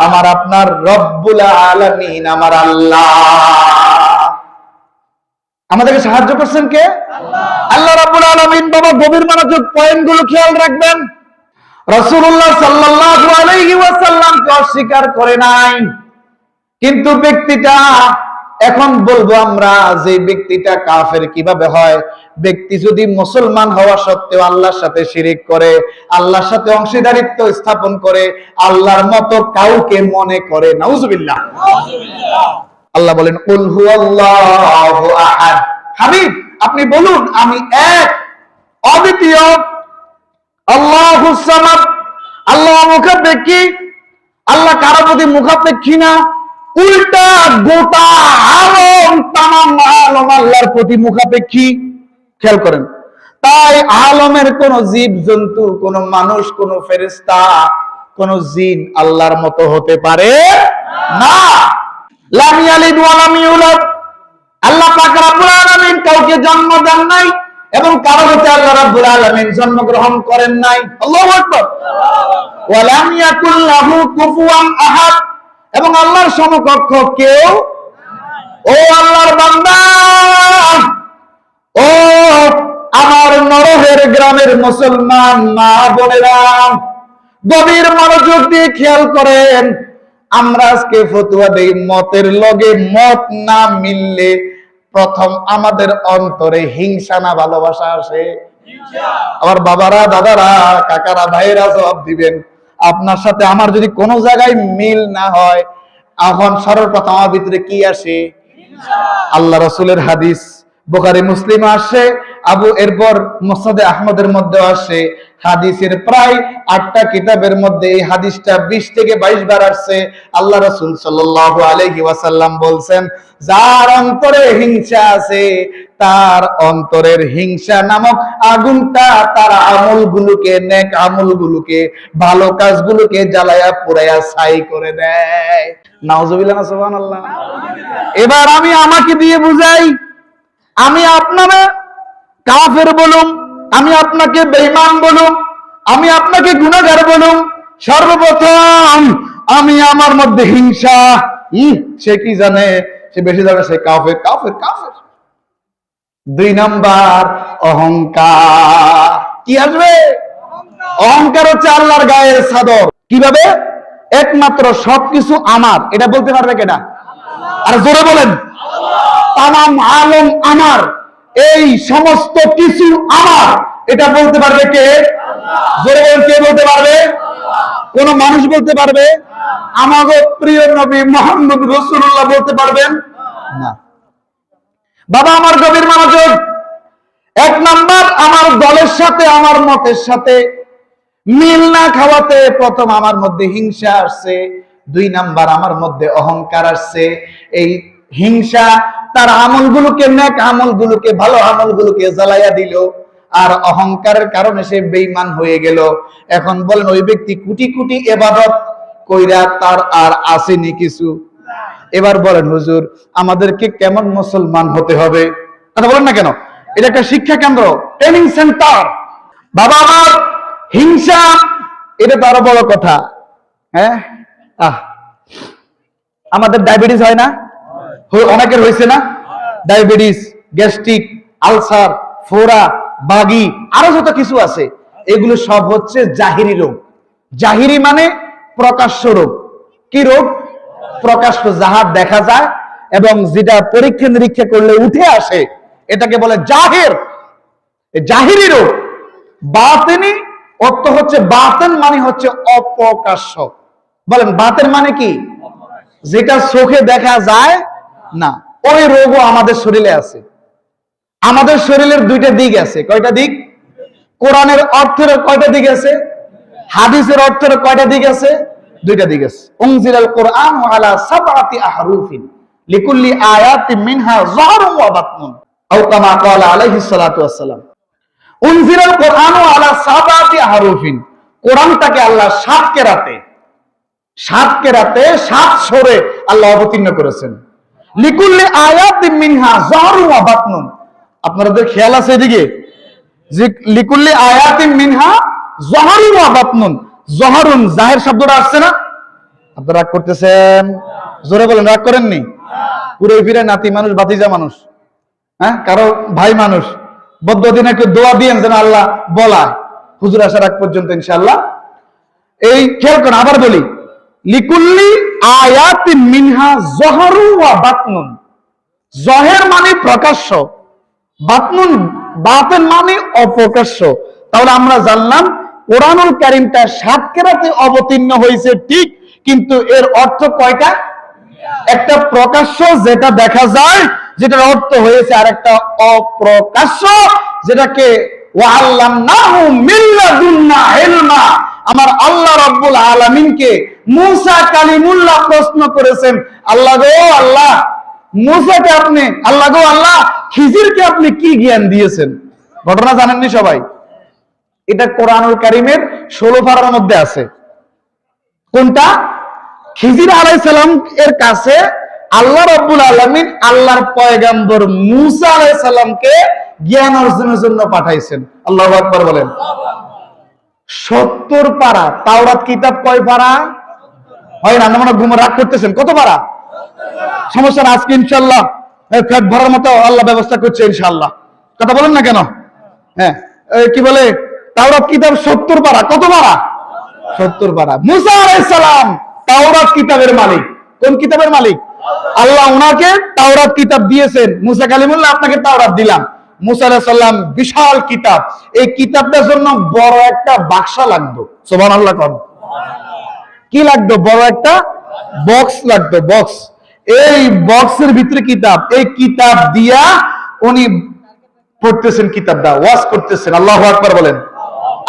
আমার আপনার রব্বুল আলামিন, আমার আল্লাহ। আমাদেরকে সাহায্য করছেন কে? আল্লাহ রাব্বুল আলামিন। বাবা গভীর মনোযোগ, পয়েন্টগুলো খেয়াল রাখবেন। রাসূলুল্লাহ সাল্লাল্লাহু আলাইহি ওয়াসাল্লামকে অস্বীকার করে নাই, কিন্তু ব্যক্তিটা এখন বলবো আমরা যে ব্যক্তিটা কাফের কিভাবে হয়। ব্যক্তি যদি মুসলমান হওয়া সত্ত্বেও আল্লাহর সাথে শিরিক করে, আল্লাহর সাথে অংশীদারিত্ব স্থাপন করে, আল্লাহর মতো কাউকে মনে করে, নাউজুবিল্লাহ। আল্লাহ বলেন কুল হুয়াল্লাহু আহাদ। হাবিব আপনি বলুন আমি এক, অদ্বিতীয়, আল্লাহুস সামাদ। আল্লাহ মুখাপেক্ষী, আল্লাহ কারো প্রতি মুখাপেক্ষী না, উল্টা গোটা আলম, তামাম আলম আল্লাহর প্রতি মুখাপেক্ষী। খেয়াল করেন, তাই আলমের কোন জীব জন্তু, কোন মানুষ, কোন ফেরেশতা, কোন জিন আল্লাহর মতো হতে পারে না। লাম ইয়ালিদ ওয়া লাম ইউলাদ। আল্লাহ পাক রব্বুল আলামিন কাউকে জন্ম দেন নাই এবং কারো হতে আল্লাহ রাব্বুল আলামিন জন্মগ্রহণ করেন নাই। আল্লাহু আকবার। ওয়া লাম ইয়াকুল লাহু কুফুয়ান আহাদ। এবং আল্লাহর সমকক্ষ কেউ। ও আল্লাহর বান্দা, ও আমার নরহের গ্রামের মুসলমান মা বোনেরা, গভীর মনোযোগ দিয়ে খেয়াল করেন। আমরা আজকে ফতোয়া দেই মতের লগে মত না মিললে প্রথম আমাদের অন্তরে হিংসা না ভালোবাসা আসে? আমার বাবারা, দাদারা, কাকারা, ভাইয়েরা জবাব দিবেন। আপনার সাথে আমার যদি কোনো জায়গায় মিল না হয়, এখন সর্বপ্রথম আমার ভিতরে কি আসে? আল্লাহ রাসূলের হাদিস বুখারী মুসলিমে আসে, এরপর মুসনাদে আহমদের মধ্যে আসে। হাদিসের প্রায় 8টা কিতাবের মধ্যে এই হাদিসটা 20 থেকে 22 বার আসছে। আল্লাহ রাসূল সাল্লাল্লাহু আলাইহি ওয়াসাল্লাম বলছেন, যার অন্তরে হিংসা আছে, তার অন্তরের হিংসা নামক আগুনটা তার আমলগুলোকে, নেক আমলগুলোকে, ভালো কাজগুলোকে জ্বালায়া পুড়ায়া ছাই করে দেয়। নাউজুবিল্লাহ, সুবহানাল্লাহ। এবার আমি আমাকে দিয়ে বুঝাই। আমি আপনারা কাফের বলুন, আমি আপনাকে বেঈমান বলুন, আমি আপনাকে গুনাহগার বলুন, সর্বপ্রথম আমি আমার মধ্যে হিংসা, সে কি জানে? সে বেশি জানে, সে কাফের, কাফের, কাফের। 2 নাম্বার অহংকার। কি আসবে? অহংকার হচ্ছে আল্লাহর গায়ের চাদর। কিভাবে? একমাত্র সবকিছু আমার, এটা বলতে পারবে কেনা? আর জোরে বলেন, তামাম আলম আমার, এই সমস্ত কিছু আমার, এটা বলতে পারবে কে? জোরে বলেন, কে বলতে পারবে? কোন মানুষ বলতে পারবে? আমাদের প্রিয় নবী মুহাম্মদ রাসূলুল্লাহ বলতে পারবেন না। বাবা আমার গভীর মনোযোগ। 1 নাম্বার, আমার দলের সাথে, আমার মতের সাথে মিল না খাওয়াতে প্রথম আমার মধ্যে হিংসা আসছে। 2 নাম্বার, আমার মধ্যে অহংকার আসছে। এই হিংসা তার আমলগুলোকে, নেক আমলগুলোকে, ভালো আমলগুলোকে জ্বালাইয়া দিল, আর অহংকারের কারণে সে বেঈমান হয়ে গেল। এখন বলেন, ওই ব্যক্তি কোটি কোটি ইবাদত কইরা তার আর আসেনি কিছু? এবার বলেন হুজুর, আমাদেরকে কেমন মুসলমান হতে হবে? কথা বলেন না কেন? এটা একটা শিক্ষা কেন্দ্র, ট্রেনিং সেন্টার। বাবা আমার হিংসা, এটা তো আরো বড় কথা। হ্যাঁ, আমাদের ডায়াবেটিস হয় না? অনেকের হয়েছে না? ডায়াবেটিস, গ্যাস্ট্রিক, আলসার, ফোড়া, বাগি, আরো যত কিছু আছে, এগুলো সব হচ্ছে জাহিরি রোগ। জাহিরি মানে প্রকাশ্য রোগ। কি রোগ? প্রকাশ্য, যাহা দেখা যায় এবং যেটা পরীক্ষা নিরীক্ষা করলে উঠে আসে, এটাকে বলে জাহির। জাহিরি রোগ। বাতিনি অর্থ হচ্ছে, বাতেন মানে হচ্ছে অপ্রকাশ্য। বলেন, বাতেন মানে কি? যেটা চোখে দেখা যায় না। ওই রোগও আমাদের শরীরে আছে। আমাদের শরীরের 2টা দিক আছে। কয়টা দিক? কোরআনের অর্থের কয়টা দিক আছে? হাদিসের অর্থের কয়টা দিক আছে? 2টা দিক আছে। উনজিলাল কোরআন আলা সাবআতি আহরুফিন লিকুল্লি আয়াতিন মিনহা যাহরুন ওয়া বাতনুন, আও কামা ক্বালা আলাইহিস সালাতু ওয়াস সালাম। উনজিলাল কোরআন আলা সাবআতি আহরুফিন, কোরআনটাকে আল্লাহ 7 কেরাতে, 7 কেরাতে 7 সূরে আল্লাহ অবতীর্ণ করেছেন। লিকুল্লি আয়াতিন মিনহা যাহরুন ওয়া বাতনুন। আপনাদের খেয়াল আছে এদিকে? যে লিকুল্লি আয়াতিন মিনহা যাহরুন ওয়া বাতনুন, যাহরুন জাহির শব্দটা আসছে না? আপনারা রাগ করতেছেন? জোরে বলেন, রাগ করেননি? পুরো ফিরে নাতি মানুষ, ভাতিজা মানুষ, হ্যাঁ, কারো ভাই মানুষ, বদ্ধদিন একটু দোয়া দিয়েন যেন আল্লাহ বলা হুজুর আসার আগ পর্যন্ত ইনশাআল্লাহ। এই খেয়াল করেন, আবার বলি, লিকুল্লি আয়াতিন মিনহা যাহরুন ওয়া বাতনুন, জহের মানে প্রকাশ্য, বাতনুন বাতেন মানে অপ্রকাশ্য। তাহলে আমরা জানলাম কোরআনুল কারীমটা 7 কেরাতে অবতীর্ণ হয়েছে ঠিক, কিন্তু এর অর্থ কয়টা? একটা প্রকাশ্য যেটা দেখা যায়, যেটার অর্থ হয়েছে, আর একটা অপ্রকাশ্য যেটাকে ওয়াল্লামনাহু মিন লাদুন্না ইলমা। আমার আল্লাহ রাব্বুল আলামিনকে মূসা কালিমুল্লাহ প্রশ্ন করেছেন, আল্লাহ গো আল্লাহ, মূসাকে আপনি, আল্লাহ গো আল্লাহ, খিজিরকে আপনি কি জ্ঞান দিয়েছেন? ঘটনা জানেননি সবাই? এটা কোরআনুল কারীমের 16 পারার মধ্যে আছে। কোনটা? খিজির আলাইহিস সালাম এর কাছে আল্লাহ রাব্বুল আলামিন আল্লাহর পয়গম্বর মূসা আলাইহিস সালামকে জ্ঞান অর্জনের জন্য পাঠাইছেন। আল্লাহু আকবার বলেন। 70 পারা। তাওরাত কিতাব কয় পারা? হয় না, মনে ঘুম রাগ করতেছেন। কত পারা? সমস্যা না, আজকে ইনশাআল্লাহ ফ্যাট ভরার মতো আল্লাহ ব্যবস্থা করছে ইনশাআল্লাহ। কথা বলেন না কেন? হ্যাঁ, কি বলে, তাওরাত কিতাব 70 পারা। কত পারা? 70 পারা। মূসা আলাইহিস সালাম তাওরাত কিতাবের মালিক। কোন কিতাবের মালিক? আল্লাহ ওনাকে তাওরাত কিতাব দিয়েছেন। মূসা কালিমুল্লাহ, আপনাকে তাওরাত দিলাম। মূসা আলাইহিস সালাম বিশাল কিতাব, এই কিতাবটার জন্য বড় একটা বাক্সা লাগতো। সুবহানাল্লাহ কোন? কি লাগতো? বড় একটা বক্স লাগতো, বক্স। এই বক্সের ভিতরে কিতাব, এই কিতাব দিয়া উনি পড়তেছেন, কিতাবটা ওয়াজ করতেছেন। আল্লাহু আকবার বলেন।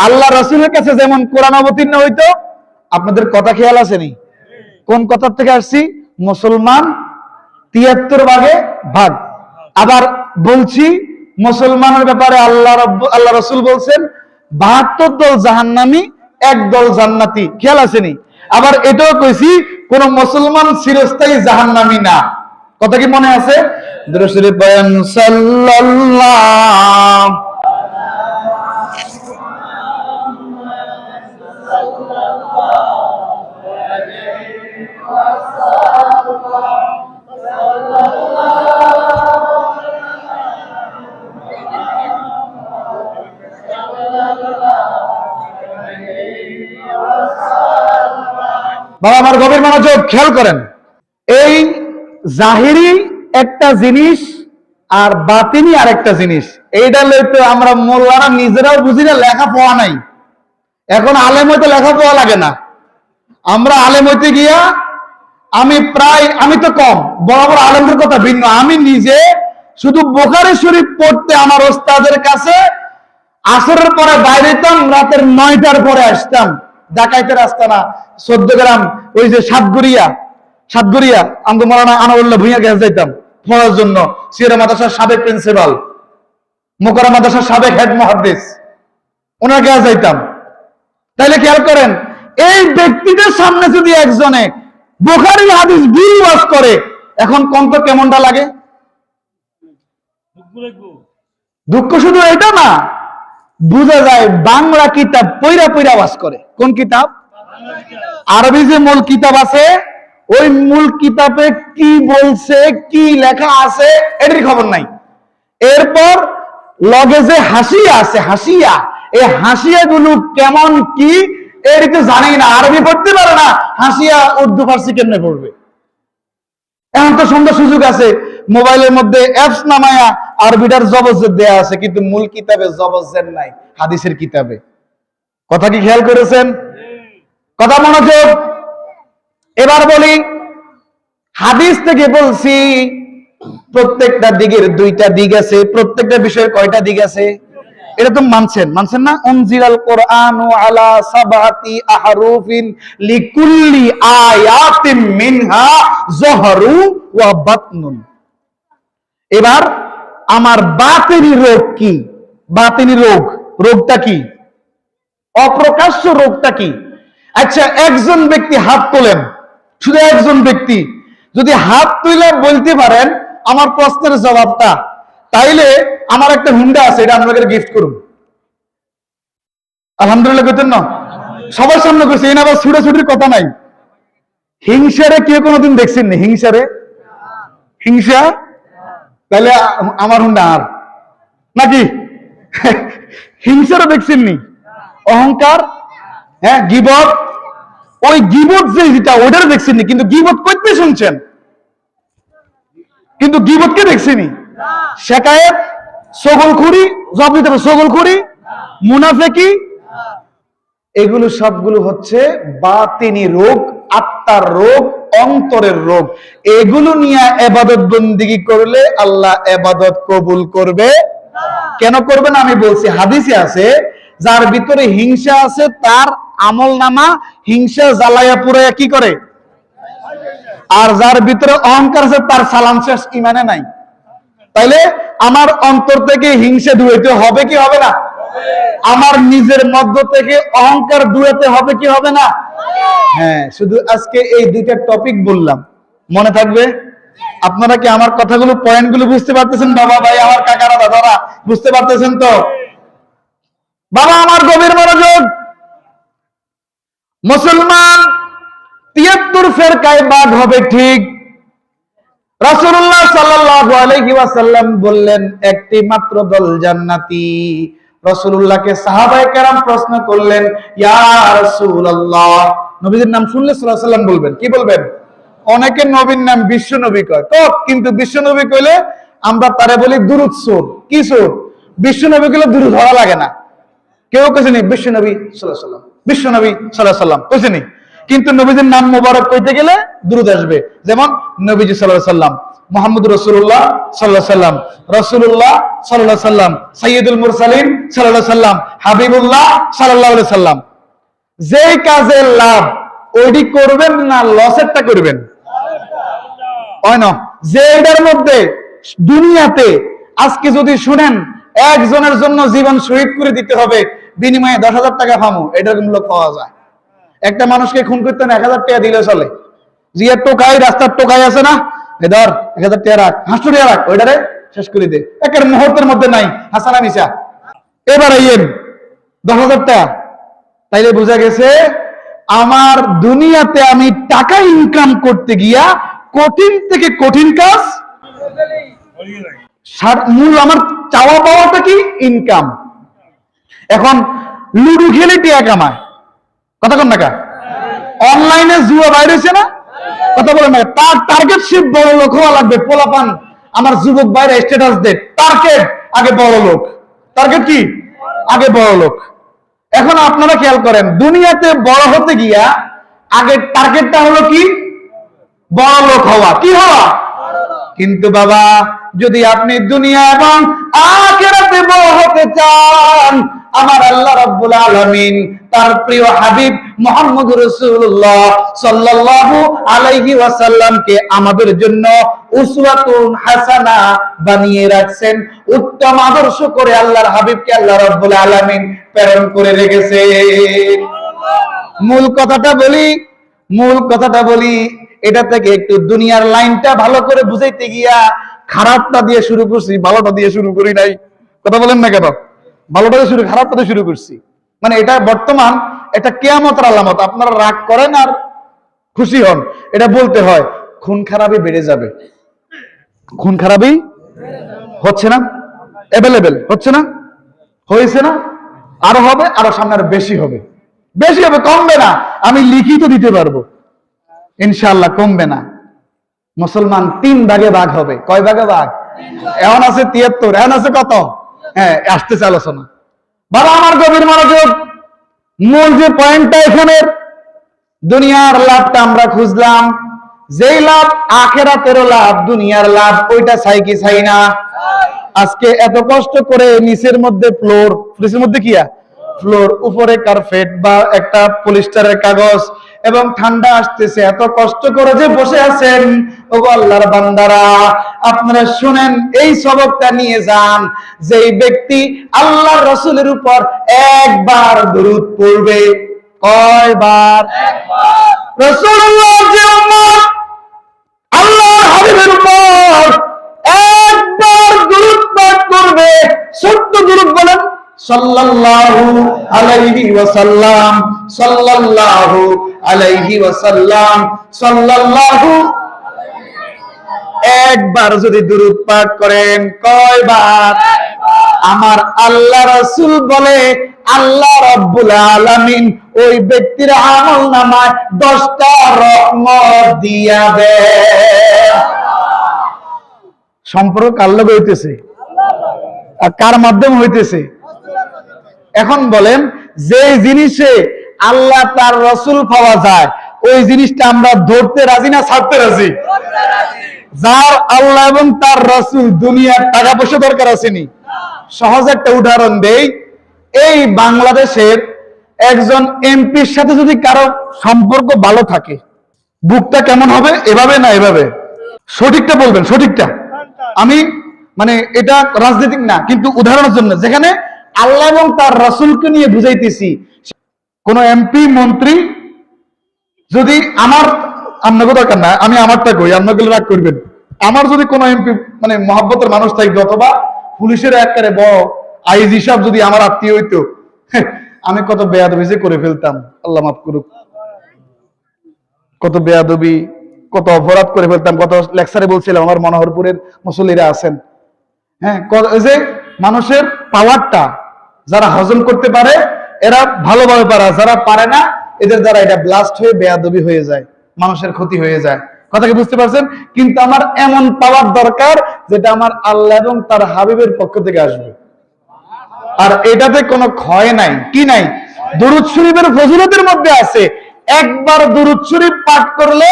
আল্লাহ রাসূলের কাছে যেমন কোরআন অবতীর্ণ হইতো, আপনাদের কথা খেয়াল আছে নি? কোন কথার থেকে আসছি? মুসলমান 73 ভাগে ভাগ। আবার বলছি মুসলমানের ব্যাপারে আল্লাহ রাসূল বলছেন 72 দল জাহান্নামী, 1 দল জান্নাতি। খেয়াল আছে নি? আবার এটাও কইছি কোন মুসলমান চিরস্থায়ী জাহান্নামী না। কথা কি মনে আছে? দুরূদ শরীফ বয়ান সাল্লাল্লাহু। বাবা আমার গভীর মনোযোগ, খেয়াল করেন। এই জাহিরি একটা জিনিস আর বাতিনি আর একটা জিনিস। এইটা লইতে আমরা মোল্লারা নিজেরাও বুঝি না, লেখাপড়া নাই। এখন আলেম হইতে লেখাপড়া লাগে না। আমরা আলেম হইতে গিয়া আমি তো কম, বড় বড় আলেমদের কথা ভিন্ন। আমি নিজে শুধু বুখারী শরীফ পড়তে আমার ওস্তাদের কাছে আসরের পরে বাইরে যেতাম, রাতের 9টার পরে আসতাম। ডাকাইতের রাস্তা না, 14 গ্রাম, ওই যে সাতগড়িয়া আমি মৌলানা আনাউল্লাহ ভুঁইয়ার কাছে যাইতাম পড়ার জন্য। সিরা মাদ্রাসার সাবেক প্রিন্সিপাল, মোকাররম মাদ্রাসার সাবেক হেড মুহাদ্দিস, ওনার কাছে যাইতাম। তাইলে খেয়াল করেন, এই ব্যক্তিদের সামনে যদি একজনে বুখারী হাদিস ভুল ওয়াজ করে, এখন কন্ত কেমনটা লাগে? দুঃখ শুধু এটা না, বুঝা যায় বাংলা কিতাব পইরা পইরা ওয়াজ করে। কোন কিতাব? আরবি যে মূল কিতাব আছে, ওই মূল কিতাবে কি বলছে, কি লেখা আছে, এটার খবর নাই। এরপর লগে যে হাসিয়া আছে, হাসিয়া, এই হাসিয়া গুলো কেমন কি এটা তো জানি না। আরবি পড়তে পারে না, হাসিয়া উর্দু ফার্সি কেমনে পড়বে? এখন তো সুন্দর সুযোগ আছে, মোবাইলের মধ্যে অ্যাপস নামায়া আরবিটার জবজের দেয়া আছে, কিন্তু মূল কিতাবে জবজের নাই, হাদিসের কিতাবে। কথা কি খেয়াল করেছেন? কথা মনোযোগ। এবার বলি, হাদিস থেকে বলছি প্রত্যেকটা দিকের 2টা দিক আছে। প্রত্যেকটা বিষয়ের কয়টা দিক আছে? এটা তো মানছেন না? উনজিলাল কোরআনু আলা সাবআতি আহরুফিন লিকুল্লি আয়াতিন মিনহা যহরু ওয়া বাতনুন। এবার আমার বাতিনি রোগ কি? বাতিনি রোগটা কি? অপ্রকাশ্য রোগটা কি? আচ্ছা, একজন ব্যক্তি হাত তোলেন, শুধু একজন ব্যক্তি যদি হাত তুলে বলতে পারেন আমার প্রশ্নের জবাবটা, তাইলে আমার একটা হুন্ডা আছে, এটা আপনাদের গিফট করুন। আলহামদুলিল্লাহ কইতেন না? সবার সামনে কইছে, এই না আবার ছুটাছুটির কথা নাই। হিংসারে কেউ কোনোদিন দেখছেন না? হিংসা তাহলে আমার হুন্ডা আর নাকি? হিংসারও দেখছেননি? অহংকার, হ্যাঁ, গীবত, ওই গীবত যেটা ওটার দেখছেননি, কিন্তু গীবত করতে শুনছেন। কিন্তু গীবতকে দেখছিনি। শেকায়েত, সগলখুরি, জবাব দিতে হবে, সগলখুরি, মুনাফেকি, এগুলো সবগুলো হচ্ছে বাতিনি রোগ, আত্মার রোগ, অন্তরের রোগ। এগুলো নিয়ে ইবাদত বন্দেগী করলে আল্লাহ ইবাদত কবুল করবে কেন করবে না? আমি বলছি, হাদিসে আছে যার ভিতরে হিংসা আছে তার আমল নামা হিংসা জ্বালায়া পুরায়া কি করে, আর যার ভিতরে অহংকার আছে তার সালাম শেষ, ইমানে নাই। তাইলে আমার অন্তর থেকে হিংসা ধুয়েতে হবে কি হবে না? আমার নিজের মধ্য থেকে অহংকার ধুয়েতে হবে কি হবে না? হ্যাঁ, শুধু আজকে এই দুইটা টপিক বললাম, মনে থাকবে? আপনারা কি আমার কথাগুলো, পয়েন্টগুলো বুঝতে পারতেছেন? বাবা, ভাই, আমার কাকারা, দাদারা বুঝতে পারতেছেন তো? বাবা আমার গভীর মনোযোগ। মুসলমান ৭৩ ফেরকায় ভাগ হবে, ঠিক। রাসূলুল্লাহ সাল্লাল্লাহু আলাইহি ওয়াসাল্লাম বললেন একটি মাত্র দল জান্নাতি। রাসূলুল্লাহকে সাহাবায়ে কেরাম প্রশ্ন করলেন, ইয়া রাসূলুল্লাহ, নবীর নাম শুনলে সাল্লাল্লাহু আলাইহি ওয়াসাল্লাম বলবেন, কি বলবেন? অনেকে নবীর নাম বিশ্ব নবী কয় তো, কিন্তু বিশ্ব নবী কইলে আমরা তারে বলি দুরূদ সুর। কি সুর? বিশ্ব নবী কইলে দুরূদ ধরা লাগে না। কেউ কইছেনি বিশ্ব নবী সাল্লাল্লাহু আলাইহি ওয়াসাল্লাম, বিশ্ব নবী সাল্লাল্লাহু আলাইহি ওয়াসাল্লাম কইছেনি? কিন্তু নবীদের নাম মোবারক কইতে গেলে দুরূদ আসবে। যেমন নবীজি সাল্লাল্লাহু আলাইহি ওয়াসাল্লাম, মুহাম্মদুর রাসূলুল্লাহ সাল্লাল্লাহু আলাইহি ওয়াসাল্লাম, রাসূলুল্লাহ সাল্লাল্লাহু আলাইহি ওয়াসাল্লাম, সাইয়্যিদুল মুরসালিন সাল্লাল্লাহু আলাইহি ওয়াসাল্লাম, হাবিবুল্লাহ সাল্লাল্লাহু আলাইহি ওয়াসাল্লাম। যেই কাজের লাভ ওইটি করবেন না লসেরটা করবেন? হয় না? যে এটার মধ্যে দুনিয়াতে আজকে যদি শুনেন একজনের জন্য জীবন শহীদ করে দিতে হবে, বিনিময়ে 10,000 টাকা পাবো, এটার মূল্য পাওয়া যায়। একটা মানুষকে খুন করতে 1,000 টাকা দিলে চলে। জিয়া টোকাই, রাস্তার টোকাই আছে না, এ ধর 1,000 টাকা রাখ, 500 টাকা রাখ, ওইটারে শেষ করে দে, একের মুহূর্তের মধ্যে নাই, হাসানা মিশা। এবার আইয়েন 10,000 টাকা। তাইলে বোঝা গেছে আমার দুনিয়াতে আমি টাকা ইনকাম করতে গিয়া কঠিন থেকে কঠিন কাজ, মূল আমার চাওয়া পাওয়াটা কি? ইনকাম। এখন লুডু খেলে টিয়া কামায়, কথা কন না? অনলাইনে জুয়া বাইর হয়েছে না, কথা বলেন না? তার টার্গেট শিপ বড় লোক হওয়া লাগবে। পোলাপান আমার যুবক বাইরে স্ট্যাটাস দেয়, টার্গেট আগে বড় লোক। টার্গেট কি? আগে বড় লোক। এখন আপনারা খেয়াল করেন, দুনিয়াতে বড় হতে গিয়া আগে টার্গেটটা হলো কি? বড় লোক হওয়া। কি হওয়া? কিন্তু বাবা, যদি আপনি দুনিয়া এবং আখিরাতে বড় হতে চান, আমার আল্লাহ রাব্বুল আলামিন তার প্রিয় হাবিব মুহাম্মদুর রাসূলুল্লাহ সাল্লাল্লাহু আলাইহি ওয়াসাল্লামকে আমাদের জন্য উসওয়াতুন হাসানা বানিয়ে রাখছেন। উত্তম আদর্শ করে আল্লাহর হাবিবকে আল্লাহ রাব্বুল আলামিন প্রেরণ করে রেখেছেন। মূল কথাটা বলি, এটা থেকে একটু দুনিয়ার লাইনটা ভালো করে বুঝাইতে গিয়া খারাপটা দিয়ে শুরু করছি, ভালোটা দিয়ে শুরু করি নাই। কথা বলেন না কেন? ভালোটা দিয়ে শুরু, খারাপটা দিয়ে শুরু করছি। মানে এটা বর্তমান এটা কিয়ামতের আলামত। আপনারা রাগ করেন আর খুশি হন, এটা বলতে হয়। খুন খারাপই বেড়ে যাবে, খুন খারাপই হচ্ছে না, অ্যাভেলেবেল হচ্ছে না, হয়েছে না, আরো হবে, আরো সামনে আরো বেশি হবে, বেশি হবে, কমবে না। আমি লিখিত দিতে পারবো ইনশাআল্লাহ, কমবে না। মুসলমান 3 ভাগে ভাগ হবে। কয় ভাগে ভাগ? এখন আছে 73, এখন আছে কত? হ্যাঁ, আসতেছে আলোচনা। বাবা আমার গভীর মনোযোগ। মূল যে পয়েন্টটা এখানে, দুনিয়ার লাভটা আমরা খুঁজলাম, যেই লাভ আখিরাতেরও লাভ, দুনিয়ার লাভ, ওইটা চাই কি চাই না? আজকে এত কষ্ট করে নিচের মধ্যে ফ্লোর, ফ্রিজের মধ্যে কি ফ্লোর, উপরে কার্পেট বা একটা পলিস্টারের কাগজ, এবং ঠান্ডা আসতেছে, এত কষ্ট করে যে বসে আছেন, ওগো আল্লাহর বান্দারা, আপনারা শুনেন, এই সবকটা নিয়ে যান। যেই ব্যক্তি আল্লাহর রাসূলের উপর একবার দরুদ পড়বে, কয়বার? একবার। রাসূলুল্লাহ যে উম্মত আল্লাহর হাবিবের উপর একবার দরুদ পাঠ করবে, ছোট্ট দরুদ বলেন, সাল্লাল্লাহু আলাইহি ওয়াসাল্লাম, সাল্লাল্লাহু আলাইহি ওয়াসাল্লাম, সাল্লাল্লাহু, একবার যদি দরুদ পাঠ করেন, কয়বার? আমার আল্লাহ রাসূল বলে, আল্লাহ রাব্বুল আলামিন ওই ব্যক্তির আমলনামায় 10টা রহমত দিয়া দেন। সম্পর্ক কার লগে হইতেছে? আর কার মাধ্যমে হইতেছে? এখন বলেন, যে জিনিসে আল্লাহ তার রসুল পাওয়া যায় ওই জিনিসটা আমরা ধরতে রাজি না ছাড়তে রাজি? যার আল্লাহ এবং তার রসুল, দুনিয়ার টাকা পয়সা দরকার আসেনি। সহজ একটা উদাহরণ দেই, এই বাংলাদেশের একজন এমপির সাথে যদি কারো সম্পর্ক ভালো থাকে, বুকটা কেমন হবে? এভাবে না এভাবে? সঠিকটা বলবেন, সঠিকটা। আমি মানে এটা রাজনৈতিক না, কিন্তু উদাহরণের জন্য, যেখানে আল্লাহ এবং তার রাসূলকে নিয়ে বুঝাইতেছি। কোন এমপি মন্ত্রী যদি আপনাকে দরকার না, আমি আমারটা কই, আপনাকে রাগ করবেন। আমার যদি কোনো এমপি মানে মহব্বতের মানুষ থাকবে, অথবা পুলিশের একেবারে বড় আইজি সাহেব যদি আমার আত্মীয় হইতো, আমি কত বেয়াদবি যে করে ফেলতাম, আল্লাহ মাফ করুক। কত বেয়াদবি, কত অপরাধ করে ফেলতাম। কত লেকচারে বলছিলাম, আমার মনোহরপুরের মুসল্লিরা আছেন, হ্যাঁ, যে মানুষের পাওয়ারটা যারা হজম করতে পারে এরা ভালোভাবে পারে, যারা পারে না এদের দ্বারা এটা ব্লাস্ট হয়ে বেয়াদবি হয়ে যায়, মানুষের ক্ষতি হয়ে যায়। কথা কি বুঝতে পারছেন? কিন্তু আমার এমন পাওয়ার দরকার যেটা আমার আল্লাহ এবং তার হাবিবের পক্ষ থেকে আসবে, আর এটাতে কোনো ক্ষয় নাই। কি নাই? দুরূদ শরীফের ফজিলতের মধ্যে আছে, একবার দুরূদ শরীফ পাঠ করলে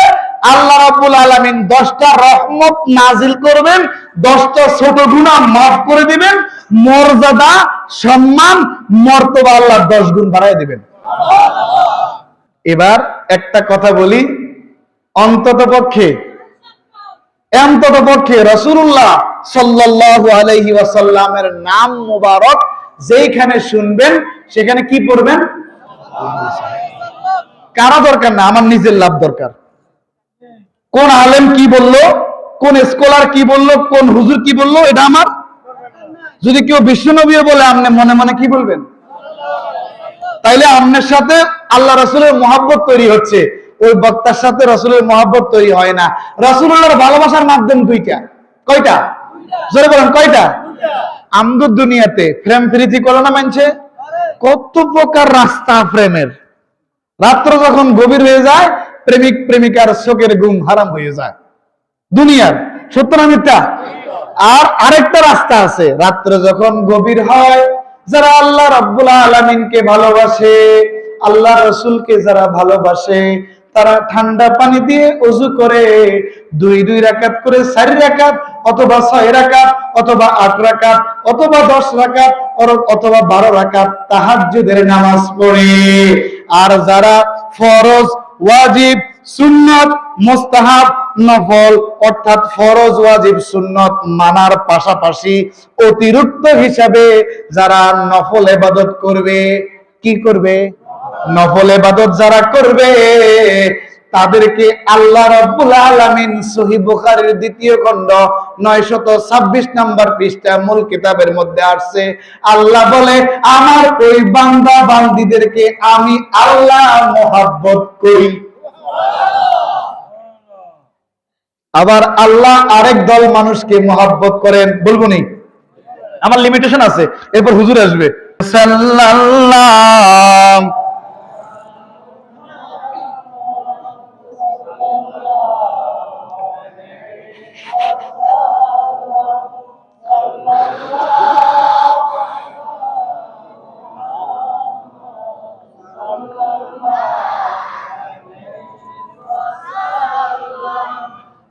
আল্লাহ রাব্বুল আলামিন 10টা রহমত নাজিল করবেন, 10টা ছোট গুনাহ মাফ করে দিবেন, মর্যাদা, সম্মান, মর্তবা আল্লাহ 10 গুণ বাড়ায় দিবেন। এবার একটা কথা বলি, অন্তত পক্ষে রাসূলুল্লাহ সাল্লাল্লাহু আলাইহি ওয়াসাল্লামের নাম মুবারক যেখানে শুনবেন সেখানে কি পড়বেন? কারা দরকার না, আমার নিজের লাভ দরকার। কোন আলেম কি বললো, কোন স্কলার কি বললো, কোন হুজুর কি বললো, এটা আমার। যদি কেউ বিশ্বনবী বলে, আপনি মনে মনে কি বলবেন? তাইলে আপনার সাথে আল্লাহ রাসূলের মহব্বত তৈরি হচ্ছে, ওই বক্তার সাথে রাসূলের মহব্বত তৈরি হয় না। রাসূলুল্লাহর ভালোবাসার মাধ্যম দুইটা। কয়টা? জোরে বলেন, কয়টা? আমগো দুনিয়াতে প্রেম প্রীতি করে না মানছে, কত প্রকার রাস্তা প্রেমের। রাত্র যখন গভীর হয়ে যায়, প্রেমিক প্রেমিকার চোখের ঘুম হারাম হয়ে যায় দুনিয়ার। সত্য না মিথ্যা? আর আরেকটা রাস্তা আছে, রাত্র যখন গভীর হয়, যারা আল্লাহ রাব্বুল আলামিনকে ভালোবাসে, আল্লাহ রাসূলকে যারা ভালোবাসে, তারা ঠান্ডা পানি দিয়ে ওযু করে 2 রাকাত করে 4 রাকাত অথবা 6 রাকাত অথবা 8 রাকাত অথবা 10 রাকাত অথবা 12 রাকাত তাহাজ্জুদের নামাজ পড়ে। আর যারা ফরজ, ওয়াজিব, সুন্নাত, মুস্তাহাব, নফল অর্থাৎ ফরজ, ওয়াজিব, সুন্নাত মানার পাশাপাশি অতিরিক্ত হিসাবে যারা নফল ইবাদত করবে, কি করবে? নফল ইবাদত যারা করবে তাদেরকে আল্লাহ রাব্বুল আলামিন সহিহ বুখারীর 2য় খণ্ড 926 নম্বর পৃষ্ঠা মূল কিতাবের মধ্যে আসছে, আল্লাহ বলে, আমার ওই বান্দা বান্দীদেরকে আমি আল্লাহ মহব্বত করি। আবার আল্লাহ আরেক দল মানুষকে মহব্বত করেন, বলবো নি, আমার লিমিটেশন আছে, এরপর হুজুর আসবে। সাল্লাল্লাহু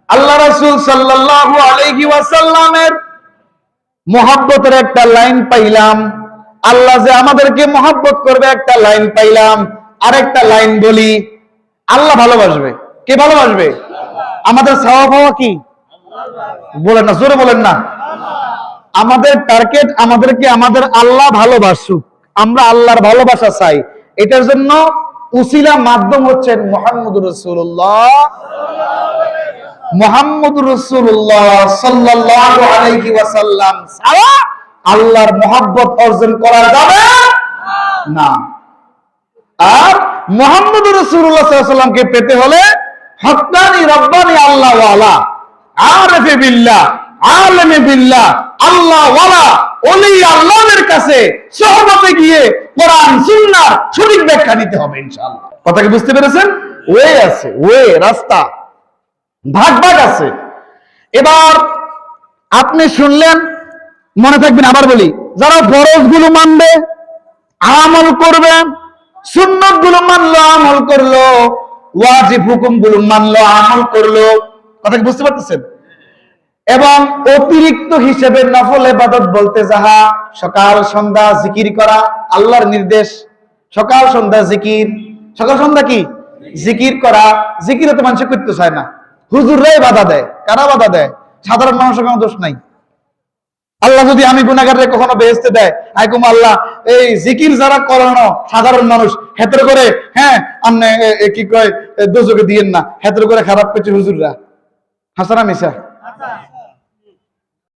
আল্লাহ রাসূল সাল্লাল্লাহু আলাইহি ওয়াসাল্লামের মহব্বতের একটা লাইন পাইলাম, আল্লাহ যে আমাদেরকে মহব্বত করবে একটা লাইন পাইলাম। আরেকটা লাইন বলি, আল্লাহ ভালোবাসবে। কে ভালোবাসবে? আমাদের চাওয়া পাওয়া কি? বলেন না, জোরে বলেন না। আমাদের টার্গেট, আমাদেরকে আমাদের আল্লাহ ভালোবাসুক, আমরা আল্লাহর ভালোবাসা চাই। এটার জন্য উসিলা মাধ্যম হচ্ছেন মুহাম্মদুর রাসূলুল্লাহ সাল্লাল্লাহু আলাইহি ওয়াসাল্লাম ছাড়া আল্লাহর মহব্বত অর্জন করা যাবে না। আর মুহাম্মদুর রাসূলুল্লাহ সাল্লাল্লাহু আলাইহি ওয়াসাল্লামকে পেতে হলে হক্কানি রব্বানি আল্লাহ ওয়ালা, আরিফে বিল্লাহ, আলেমে বিল্লাহ, আল্লাহ ওয়ালা ওলি আল্লাহর কাছে সোহবতে গিয়ে কোরআন সুন্নাহর সঠিক ব্যাখ্যা নিতে হবে ইনশাআল্লাহ। কথা কি বুঝতে পেরেছেন? ওয়ে আছে, ওয়ে রাস্তা, ভাগ ভাগ আছে। এবার আপনি শুনলেন, মনে থাকবেন, আবার বলি, যারা ফরজ গুলো মানবে, আমল করবে, সুন্নত গুলো মানলো, আমল করলো, ওয়াজিব হুকুম গুলো মানলো, আমল করলো, কথা কি বুঝতে পারতেছেন? এবং অতিরিক্ত হিসেবে নফল ইবাদত বলতে যাহা সকাল সন্ধ্যা জিকির করা, আল্লাহর নির্দেশ, সকাল সন্ধ্যা জিকির, সকাল সন্ধ্যা কি জিকির করা, জিকিরে তো মানুষ করতে চায় না, হুজুররাই বাধা দেয়। কারা বাধা দেয়? সাধারণ মানুষের কোনো দোষ নাই। আল্লাহ যদি আমি গুনাহগাররে কখনো বেহেশতে দেয়, আইকুম আল্লাহ, এই জিকির যারা করানো সাধারণ মানুষ হেতর করে, হ্যাঁ আপনি কি কয় দোজকে দিয়েন না, হেতর করে খারাপ করছে হুজুররা, হাসানা মিশা।